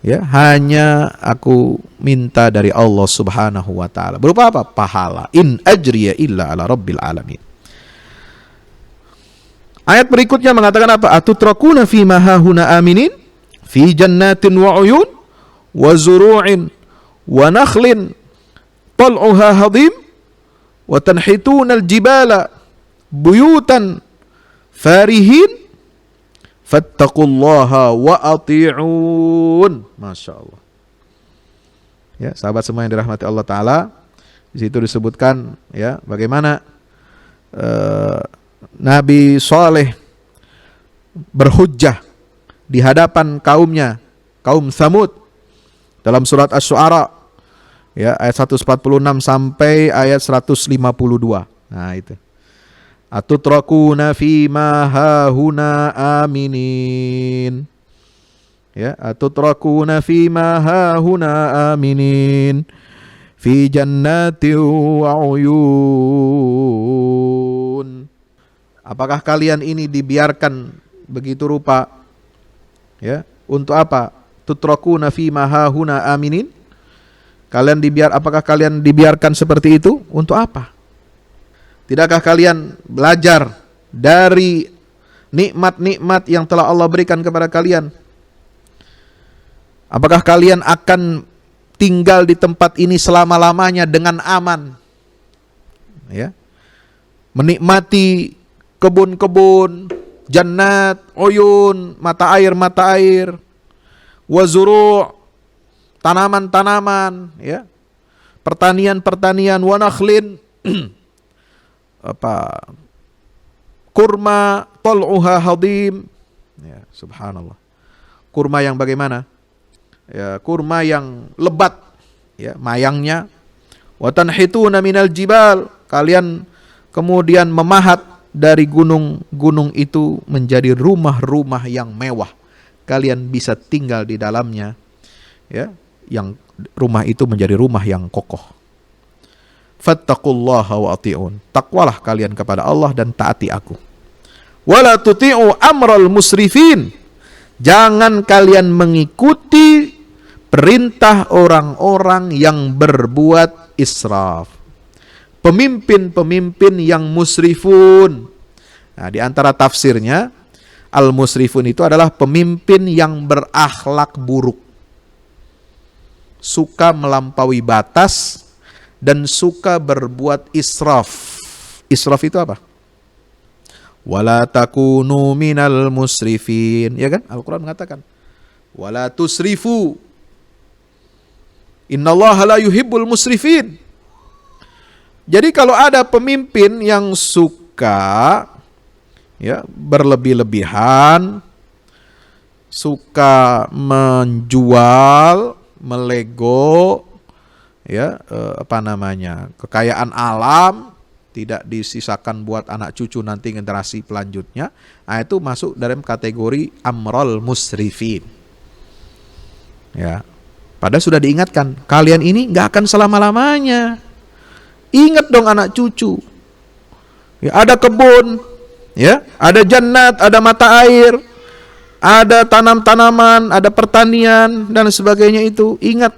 S1: ya, hanya aku minta dari Allah Subhanahu wa taala. Berupa apa? Pahala. In ajriya illa ala rabbil alamin. Ayat berikutnya mengatakan apa? Atutrakuna fi ma hahuna aminin fi jannatin wa uyun wa zuru'in wa nakhlin tal'uha hadim wa tanhituna al-jibala buyutan farihin fattaqullaha wa ati'un. Masya Allah. Ya, sahabat semua yang dirahmati Allah Ta'ala, di situ disebutkan ya bagaimana Nabi Saleh berhujjah di hadapan kaumnya, kaum Tsamud, dalam surat Asy-Syu'ara ya ayat 146 sampai ayat 152. Nah itu. Atutrakuna fima hahuna aminin. Ya, atutrakuna fima hahuna aminin fi jannatin wa uyun. Apakah kalian ini dibiarkan begitu rupa? Ya, untuk apa? Tutrakuna fima hahuna aminin. Apakah kalian dibiarkan seperti itu? Untuk apa? Tidakkah kalian belajar dari nikmat-nikmat yang telah Allah berikan kepada kalian? Apakah kalian akan tinggal di tempat ini selama-lamanya dengan aman? Ya. Menikmati kebun-kebun, jannat, uyun, mata air, wazuru', tanaman-tanaman, ya. Pertanian-pertanian, wa nakhlin, kurma tal'uha hadim, ya, subhanallah. Kurma yang bagaimana? Ya, kurma yang lebat, ya, mayangnya. Wa tanhituna minal jibal, kalian kemudian memahat dari gunung-gunung itu menjadi rumah-rumah yang mewah. Kalian bisa tinggal di dalamnya, ya, yang rumah itu menjadi rumah yang kokoh. Fattaqullaha wa ati'un. Takwalah kalian kepada Allah dan taati aku. Wala tuti'u amral musrifin. Jangan kalian mengikuti perintah orang-orang yang berbuat israf. Pemimpin-pemimpin yang musrifun. Nah, di antara tafsirnya, al-musrifun itu adalah pemimpin yang berakhlak buruk. Suka melampaui batas dan suka berbuat israf. Israf itu apa? Wala takunu minal musrifin. Ya kan? Al-Quran mengatakan, wala tusrifu. Innallaha la yuhibbul musrifin. Jadi kalau ada pemimpin yang suka, ya, berlebih-lebihan, suka menjual, melego, ya, kekayaan alam, tidak disisakan buat anak cucu nanti generasi pelanjutnya, nah itu masuk dalam kategori amrul musrifin. Ya, padahal sudah diingatkan, kalian ini nggak akan selama-lamanya. Ingat dong anak cucu. Ya, ada kebun, ya, ada jannat, ada mata air, ada tanam-tanaman, ada pertanian dan sebagainya itu. Ingat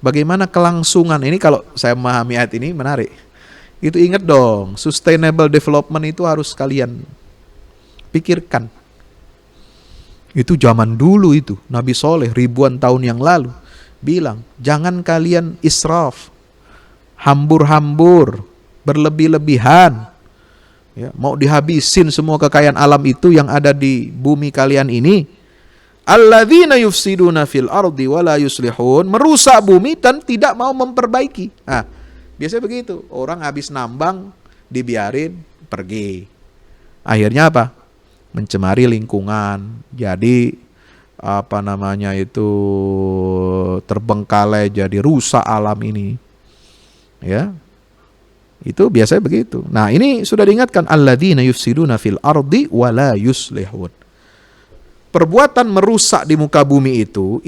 S1: bagaimana kelangsungan ini. Kalau saya memahami ayat ini menarik. Itu ingat dong, sustainable development itu harus kalian pikirkan. Itu zaman dulu itu, Nabi Soleh ribuan tahun yang lalu bilang, jangan kalian israf, hambur-hambur, berlebih-lebihan. Ya, mau dihabisin semua kekayaan alam itu yang ada di bumi kalian ini. Alladzina yufsiduna fil ardi wa la yuslihun, merusak bumi dan tidak mau memperbaiki. Nah, biasanya begitu, orang habis nambang dibiarin pergi. Akhirnya apa? Mencemari lingkungan. Jadi terbengkalai, jadi rusak alam ini. Ya. Itu biasanya begitu. Nah, ini sudah diingatkan, alladzina yufsiduna fil ardi wa la yuslihun. Perbuatan merusak di muka bumi itu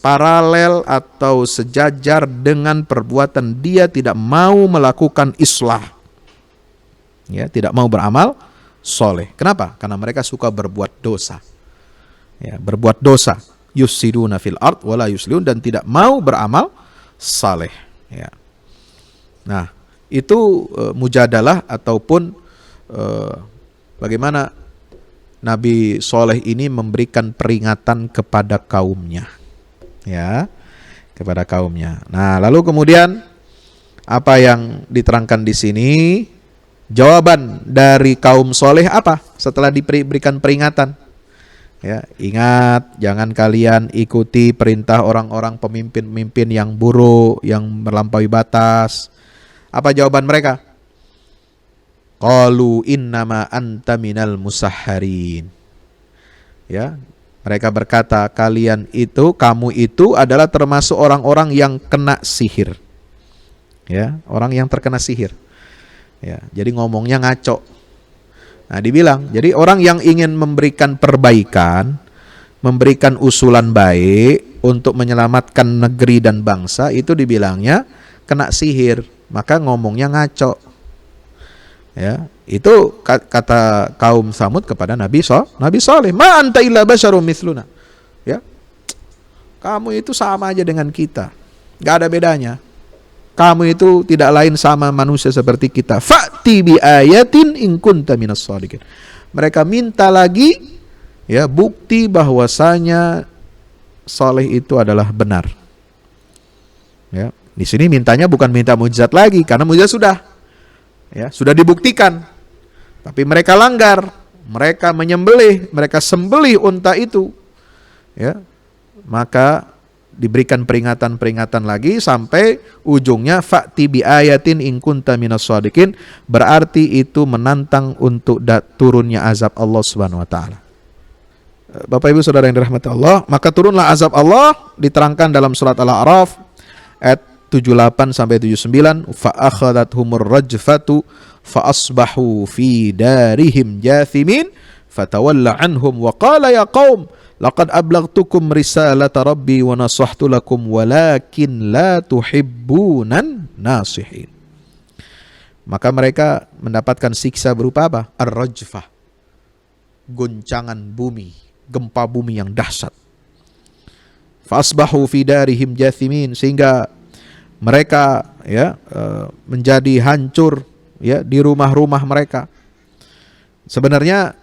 S1: paralel atau sejajar dengan perbuatan dia tidak mau melakukan islah. Ya, tidak mau beramal soleh. Kenapa? Karena mereka suka berbuat dosa. Ya, berbuat dosa. Yufsiduna fil ard wa la yuslihun, dan tidak mau beramal saleh. Ya. Nah, itu mujadalah ataupun bagaimana Nabi Soleh ini memberikan peringatan kepada kaumnya, ya, kepada kaumnya. Nah, lalu kemudian apa yang diterangkan di sini? Jawaban dari kaum soleh apa setelah diberikan peringatan? Ya, ingat, jangan kalian ikuti perintah orang-orang pemimpin-pemimpin yang buruk, yang melampaui batas. Apa jawaban mereka? Qalu innama anta minal musahharin. Ya, mereka berkata, kamu itu adalah termasuk orang-orang yang kena sihir. Ya, orang yang terkena sihir. Ya, jadi ngomongnya ngaco. Nah, dibilang, jadi orang yang ingin memberikan perbaikan, memberikan usulan baik untuk menyelamatkan negeri dan bangsa, itu dibilangnya kena sihir, maka ngomongnya ngaco. Ya, itu kata kaum Samud kepada Nabi Saleh, "Ma anta illa basyarum mithluna." Ya. Kamu itu sama aja dengan kita. Gak ada bedanya. Kamu itu tidak lain sama manusia seperti kita. Fa'ti bi ayatin in kunta minas shadiqin. Mereka minta lagi, ya, bukti bahwasanya Saleh itu adalah benar. Ya, di sini mintanya bukan minta mukjizat lagi, karena mukjizat sudah dibuktikan. Tapi mereka langgar, mereka menyembelih, mereka sembelih unta itu. Ya. Maka diberikan peringatan-peringatan lagi sampai ujungnya fa'ti bi ayatin in kunta minas shadiqin, berarti itu menantang untuk turunnya azab Allah Subhanahu wa taala. Bapak Ibu Saudara yang dirahmati Allah, maka turunlah azab Allah diterangkan dalam surat Al-A'raf ayat 78 sampai 79, fa akhadathumur rajfatu fa asbahu fi darihim jathimin fatawalla anhum wa qala ya qaum laqad ablaghtukum risalata rabbi wa nasahtu lakum walakin la tuhibbunan nasihin. Maka mereka mendapatkan siksa berupa apa? Ar-rajfah, goncangan bumi, gempa bumi yang dahsyat. Fasbahu fi darihim jathimin, sehingga mereka menjadi hancur, ya, di rumah-rumah mereka. Sebenarnya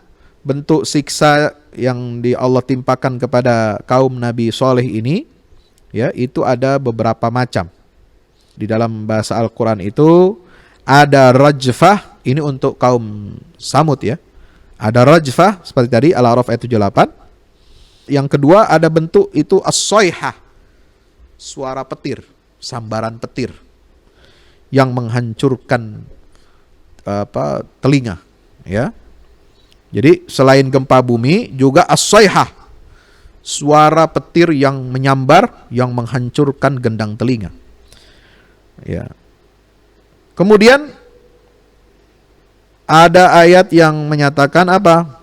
S1: bentuk siksa yang Allah timpakan kepada kaum Nabi Soleh ini, ya, itu ada beberapa macam. Di dalam bahasa Al-Quran itu ada rajfah, ini untuk kaum Samud, ya. Ada rajfah seperti tadi Al-A'raf ayat 78. Yang kedua ada bentuk itu as-soyhah, suara petir, sambaran petir yang menghancurkan telinga, ya. Jadi selain gempa bumi juga as-soyhah, suara petir yang menyambar, yang menghancurkan gendang telinga. Ya. Kemudian ada ayat yang menyatakan apa?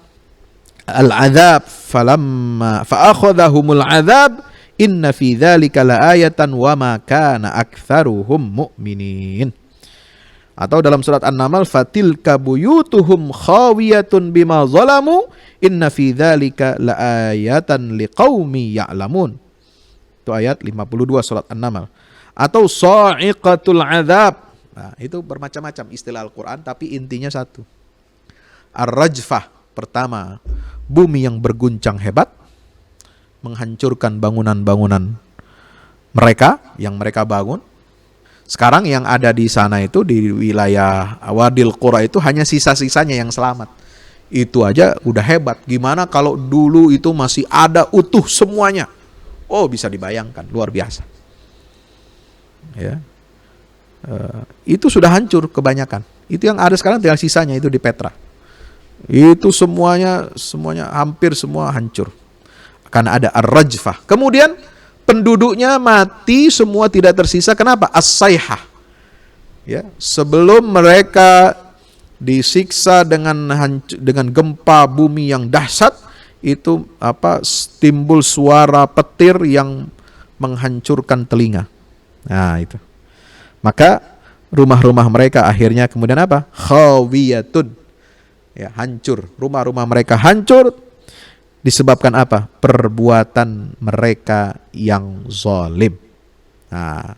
S1: Al-'adzab falamma fa'akhadhahumul 'adzab inna fi dzalika laayatan wa ma kana aktsaruhum mu'minin. Atau dalam surat An-Naml, fatilka buyutuhum khawiyatun bima zalamu inna fi dzalika laayatan liqaumi ya'lamun. Itu ayat 52 surat An-Naml. Atau sa'iqatul 'adzab. Nah, itu bermacam-macam istilah Al-Qur'an, tapi intinya satu. Ar-rajfah, pertama, bumi yang berguncang hebat, menghancurkan bangunan-bangunan mereka yang mereka bangun. Sekarang yang ada di sana itu di wilayah Wadil Qura itu hanya sisa-sisanya yang selamat. Itu aja udah hebat. Gimana kalau dulu itu masih ada utuh semuanya? Oh, bisa dibayangkan, luar biasa. Ya, itu sudah hancur kebanyakan. Itu yang ada sekarang tinggal sisanya itu di Petra. Itu semuanya hampir semua hancur. Karena ada ar-rajfah. Kemudian penduduknya mati semua, tidak tersisa. Kenapa? As-sayhah. Ya, sebelum mereka disiksa dengan gempa bumi yang dahsyat, itu timbul suara petir yang menghancurkan telinga. Nah, itu. Maka rumah-rumah mereka akhirnya kemudian apa? Khawiyatun. Ya, hancur. Rumah-rumah mereka hancur disebabkan apa? Perbuatan mereka yang zalim. Nah,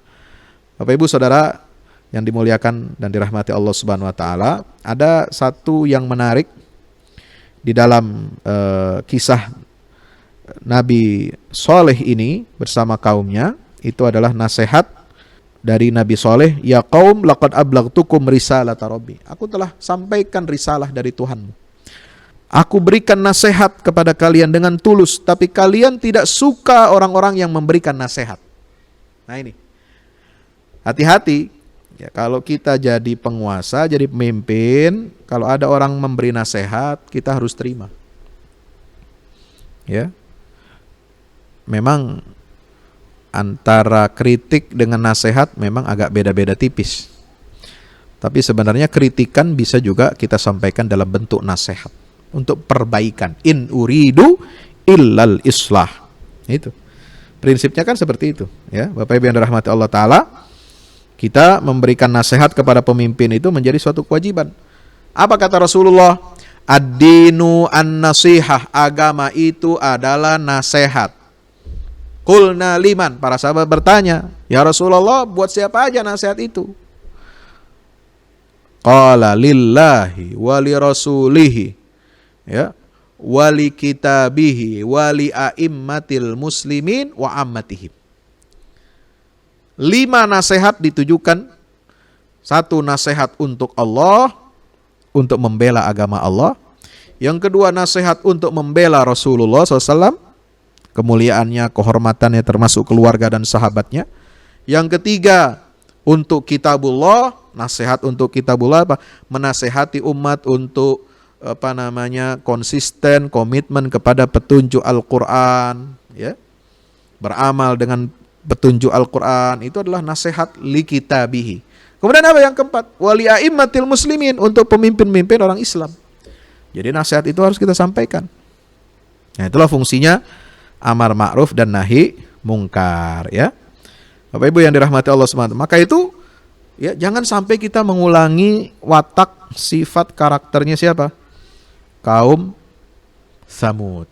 S1: Bapak Ibu Saudara yang dimuliakan dan dirahmati Allah Subhanahu wa taala, ada satu yang menarik di dalam kisah Nabi Soleh ini bersama kaumnya, itu adalah nasihat dari Nabi Soleh. Ya qaum laqad ablagtukum risalata rabbi. Aku telah sampaikan risalah dari Tuhanmu. Aku berikan nasihat kepada kalian dengan tulus, tapi kalian tidak suka orang-orang yang memberikan nasihat. Nah ini, hati-hati ya, kalau kita jadi penguasa, jadi pemimpin, kalau ada orang memberi nasihat, kita harus terima. Ya, memang antara kritik dengan nasihat memang agak beda-beda tipis. Tapi sebenarnya kritikan bisa juga kita sampaikan dalam bentuk nasihat untuk perbaikan. In uridu illal islah. Itu. Prinsipnya kan seperti itu, ya. Bapak Ibu yang dirahmati Allah taala, kita memberikan nasihat kepada pemimpin itu menjadi suatu kewajiban. Apa kata Rasulullah? Ad-dinu an-nasihah, agama itu adalah nasihat. Qulna liman, para sahabat bertanya, ya Rasulullah, buat siapa aja nasihat itu? Qala lillahi wali rasulihi, ya, wali kitabihi wali a'immatil muslimin wa ammatihim. 5 nasihat ditujukan. 1 nasihat untuk Allah, untuk membela agama Allah. Yang kedua nasihat untuk membela Rasulullah SAW, kemuliaannya, kehormatannya, termasuk keluarga dan sahabatnya. Yang ketiga untuk kitabullah, nasihat untuk kitabullah apa? Menasehati umat untuk konsisten, komitmen kepada petunjuk Al-Quran, ya, beramal dengan petunjuk Al-Quran. Itu adalah nasihat li kitabihi. Kemudian apa yang keempat? Wali a'immatil muslimin, untuk pemimpin-pemimpin orang Islam. Jadi nasihat itu harus kita sampaikan. Nah, itulah fungsinya amar ma'ruf dan nahi mungkar, ya. Bapak Ibu yang dirahmati Allah SWT. Maka itu ya, jangan sampai kita mengulangi watak, sifat, karakternya siapa? Kaum Tsamud.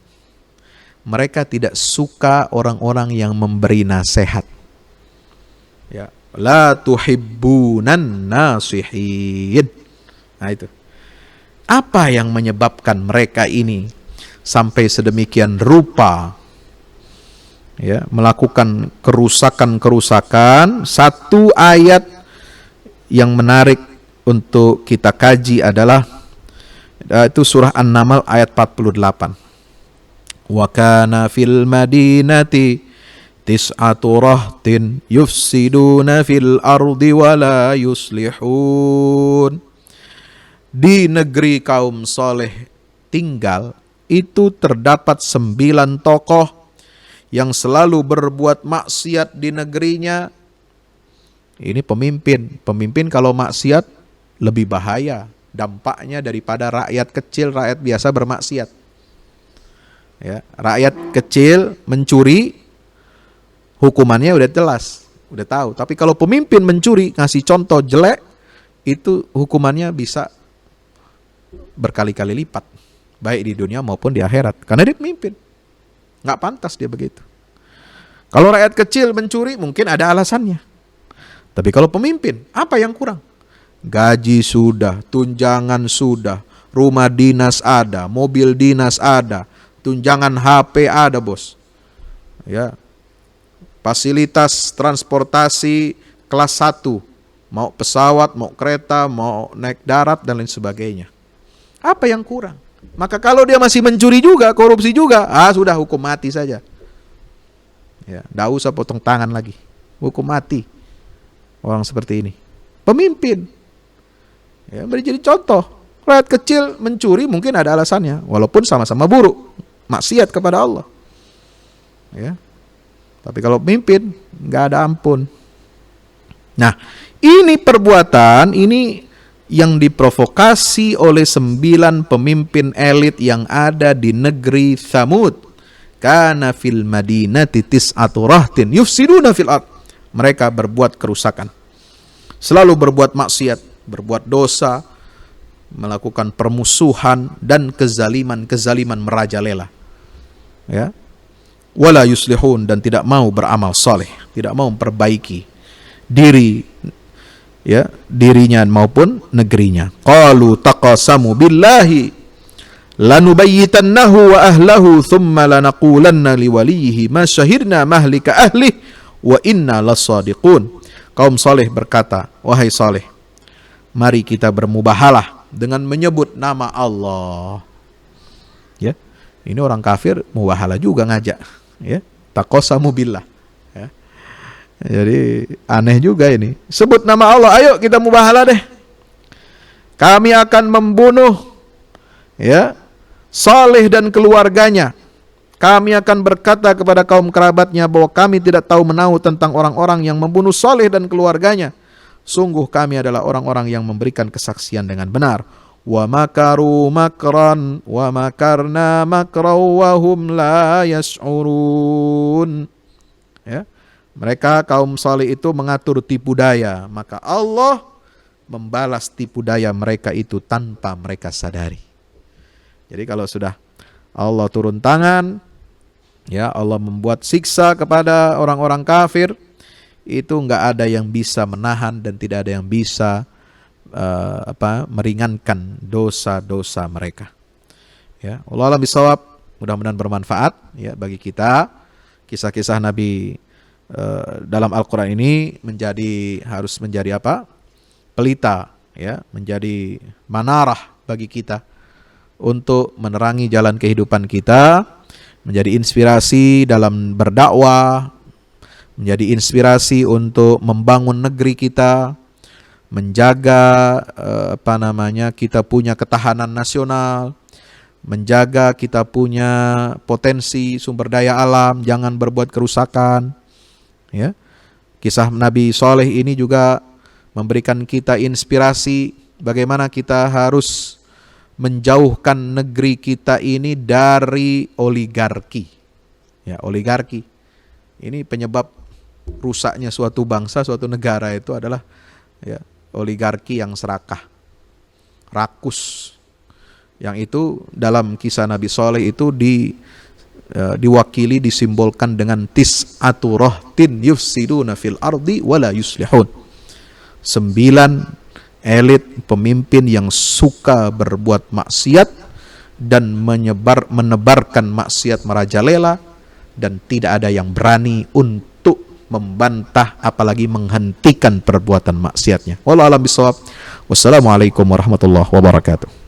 S1: Mereka tidak suka orang-orang yang memberi nasihat. Ya, la tuhibbunan nasihin. Nah itu. Apa yang menyebabkan mereka ini sampai sedemikian rupa, ya, melakukan kerusakan-kerusakan? Satu ayat yang menarik untuk kita kaji adalah itu surah An-Naml ayat 48. Wa kana fil madinati tis'atu rahtin yufsiduna fil ardi wa la yuslihun. Di negeri kaum soleh tinggal itu terdapat 9 tokoh yang selalu berbuat maksiat di negerinya. Ini pemimpin. Pemimpin kalau maksiat lebih bahaya dampaknya daripada rakyat kecil, rakyat biasa bermaksiat. Ya, rakyat kecil mencuri, hukumannya udah jelas, udah tahu. Tapi kalau pemimpin mencuri, ngasih contoh jelek, itu hukumannya bisa berkali-kali lipat, baik di dunia maupun di akhirat. Karena dia pemimpin, nggak pantas dia begitu. Kalau rakyat kecil mencuri, mungkin ada alasannya. Tapi kalau pemimpin, apa yang kurang? Gaji sudah, tunjangan sudah, rumah dinas ada, mobil dinas ada, tunjangan HP ada, bos. Ya, fasilitas transportasi kelas 1, mau pesawat, mau kereta, mau naik darat dan lain sebagainya. Apa yang kurang? Maka kalau dia masih mencuri juga, korupsi juga, sudah hukum mati saja. Ya, tidak usah potong tangan lagi, hukum mati orang seperti ini. Pemimpin, ya, beri jadi contoh. Rakyat kecil mencuri mungkin ada alasannya, walaupun sama-sama buruk, maksiat kepada Allah. Ya, tapi kalau pemimpin nggak ada ampun. Nah, ini perbuatan ini yang diprovokasi oleh 9 pemimpin elit yang ada di negeri Tsamud. Kana fil madinati tis'atu rahtin yufsiduna fil ard. Mereka berbuat kerusakan, selalu berbuat maksiat, berbuat dosa, melakukan permusuhan dan kezaliman merajalela. Ya. Wala yuslihun, dan tidak mau beramal saleh, tidak mau memperbaiki diri, ya, dirinya maupun negerinya. Qalu taqasamu billahi lanubayyitannahu wa ahlahu thumma lanaqulanna liwalihi ma syahidna mahlika ahlih wa inna lasadiqun. Kaum Saleh berkata, wahai Saleh, mari kita bermubahalah dengan menyebut nama Allah. Ya, ini orang kafir mubahalah juga ngajak. Ya, taqasamu billah. Ya. Jadi aneh juga ini. Sebut nama Allah, ayo kita mubahalah deh. Kami akan membunuh ya Saleh dan keluarganya. Kami akan berkata kepada kaum kerabatnya bahwa kami tidak tahu menahu tentang orang-orang yang membunuh Saleh dan keluarganya. Sungguh kami adalah orang-orang yang memberikan kesaksian dengan benar. Wa makaru makran wa makarna makran wa hum la yash'urun. Ya. Mereka kaum Saleh itu mengatur tipu daya, maka Allah membalas tipu daya mereka itu tanpa mereka sadari. Jadi kalau sudah Allah turun tangan, ya Allah membuat siksa kepada orang-orang kafir, itu enggak ada yang bisa menahan dan tidak ada yang bisa meringankan dosa-dosa mereka. Ya, Allah alam bisawab, mudah-mudahan bermanfaat ya bagi kita. Kisah-kisah Nabi dalam Al-Qur'an ini harus menjadi apa? Pelita ya, menjadi manarah bagi kita untuk menerangi jalan kehidupan kita, menjadi inspirasi dalam berdakwah, menjadi inspirasi untuk membangun negeri kita, menjaga kita punya ketahanan nasional, menjaga kita punya potensi sumber daya alam, jangan berbuat kerusakan. Ya. Kisah Nabi Saleh ini juga memberikan kita inspirasi bagaimana kita harus menjauhkan negeri kita ini dari oligarki. Ya, oligarki. Ini penyebab rusaknya suatu bangsa, suatu negara itu adalah ya, oligarki yang serakah, rakus. Yang itu dalam kisah Nabi Saleh itu diwakili, disimbolkan dengan tis'atu rahtin yufsiduna fil ardi wala yuslihun. 9 elit pemimpin yang suka berbuat maksiat dan menebarkan maksiat merajalela, dan tidak ada yang berani untuk membantah apalagi menghentikan perbuatan maksiatnya. Wallahu a'lam bishawab. Wassalamualaikum warahmatullahi wabarakatuh.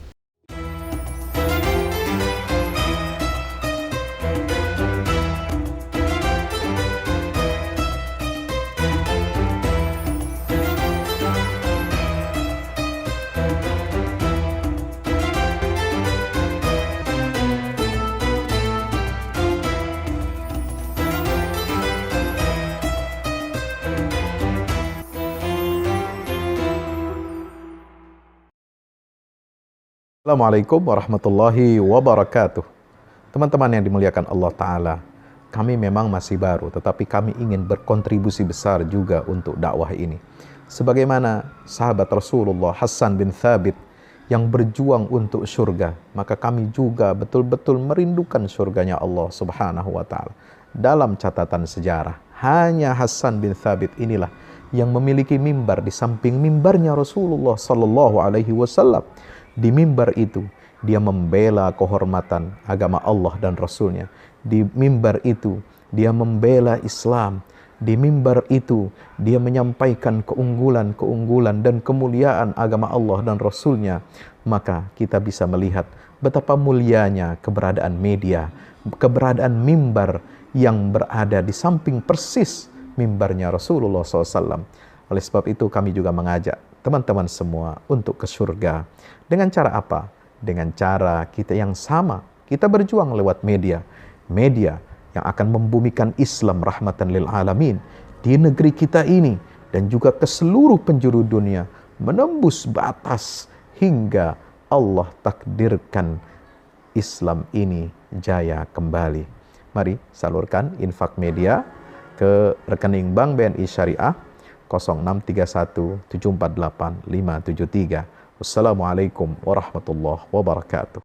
S1: Assalamualaikum warahmatullahi wabarakatuh. Teman-teman yang dimuliakan Allah Ta'ala, kami memang masih baru, tetapi kami ingin berkontribusi besar juga untuk dakwah ini. Sebagaimana sahabat Rasulullah Hassan bin Thabit yang berjuang untuk surga, maka kami juga betul-betul merindukan surganya Allah Subhanahu wa Ta'ala. Dalam catatan sejarah, hanya Hassan bin Thabit inilah yang memiliki mimbar di samping mimbarnya Rasulullah Sallallahu Alaihi Wasallam. Di mimbar itu dia membela kehormatan agama Allah dan Rasulnya. Di mimbar itu dia membela Islam. Di mimbar itu dia menyampaikan keunggulan dan kemuliaan agama Allah dan Rasulnya. Maka kita bisa melihat betapa mulianya keberadaan media, keberadaan mimbar yang berada di samping persis mimbarnya Rasulullah SAW. Oleh sebab itu kami juga mengajak teman-teman semua untuk ke surga. Dengan cara apa? Dengan cara kita yang sama. Kita berjuang lewat media. Media yang akan membumikan Islam rahmatan lil alamin di negeri kita ini dan juga ke seluruh penjuru dunia, menembus batas hingga Allah takdirkan Islam ini jaya kembali. Mari salurkan infak media ke rekening Bank BNI Syariah 0631 748 573. Wassalamualaikum warahmatullahi wabarakatuh.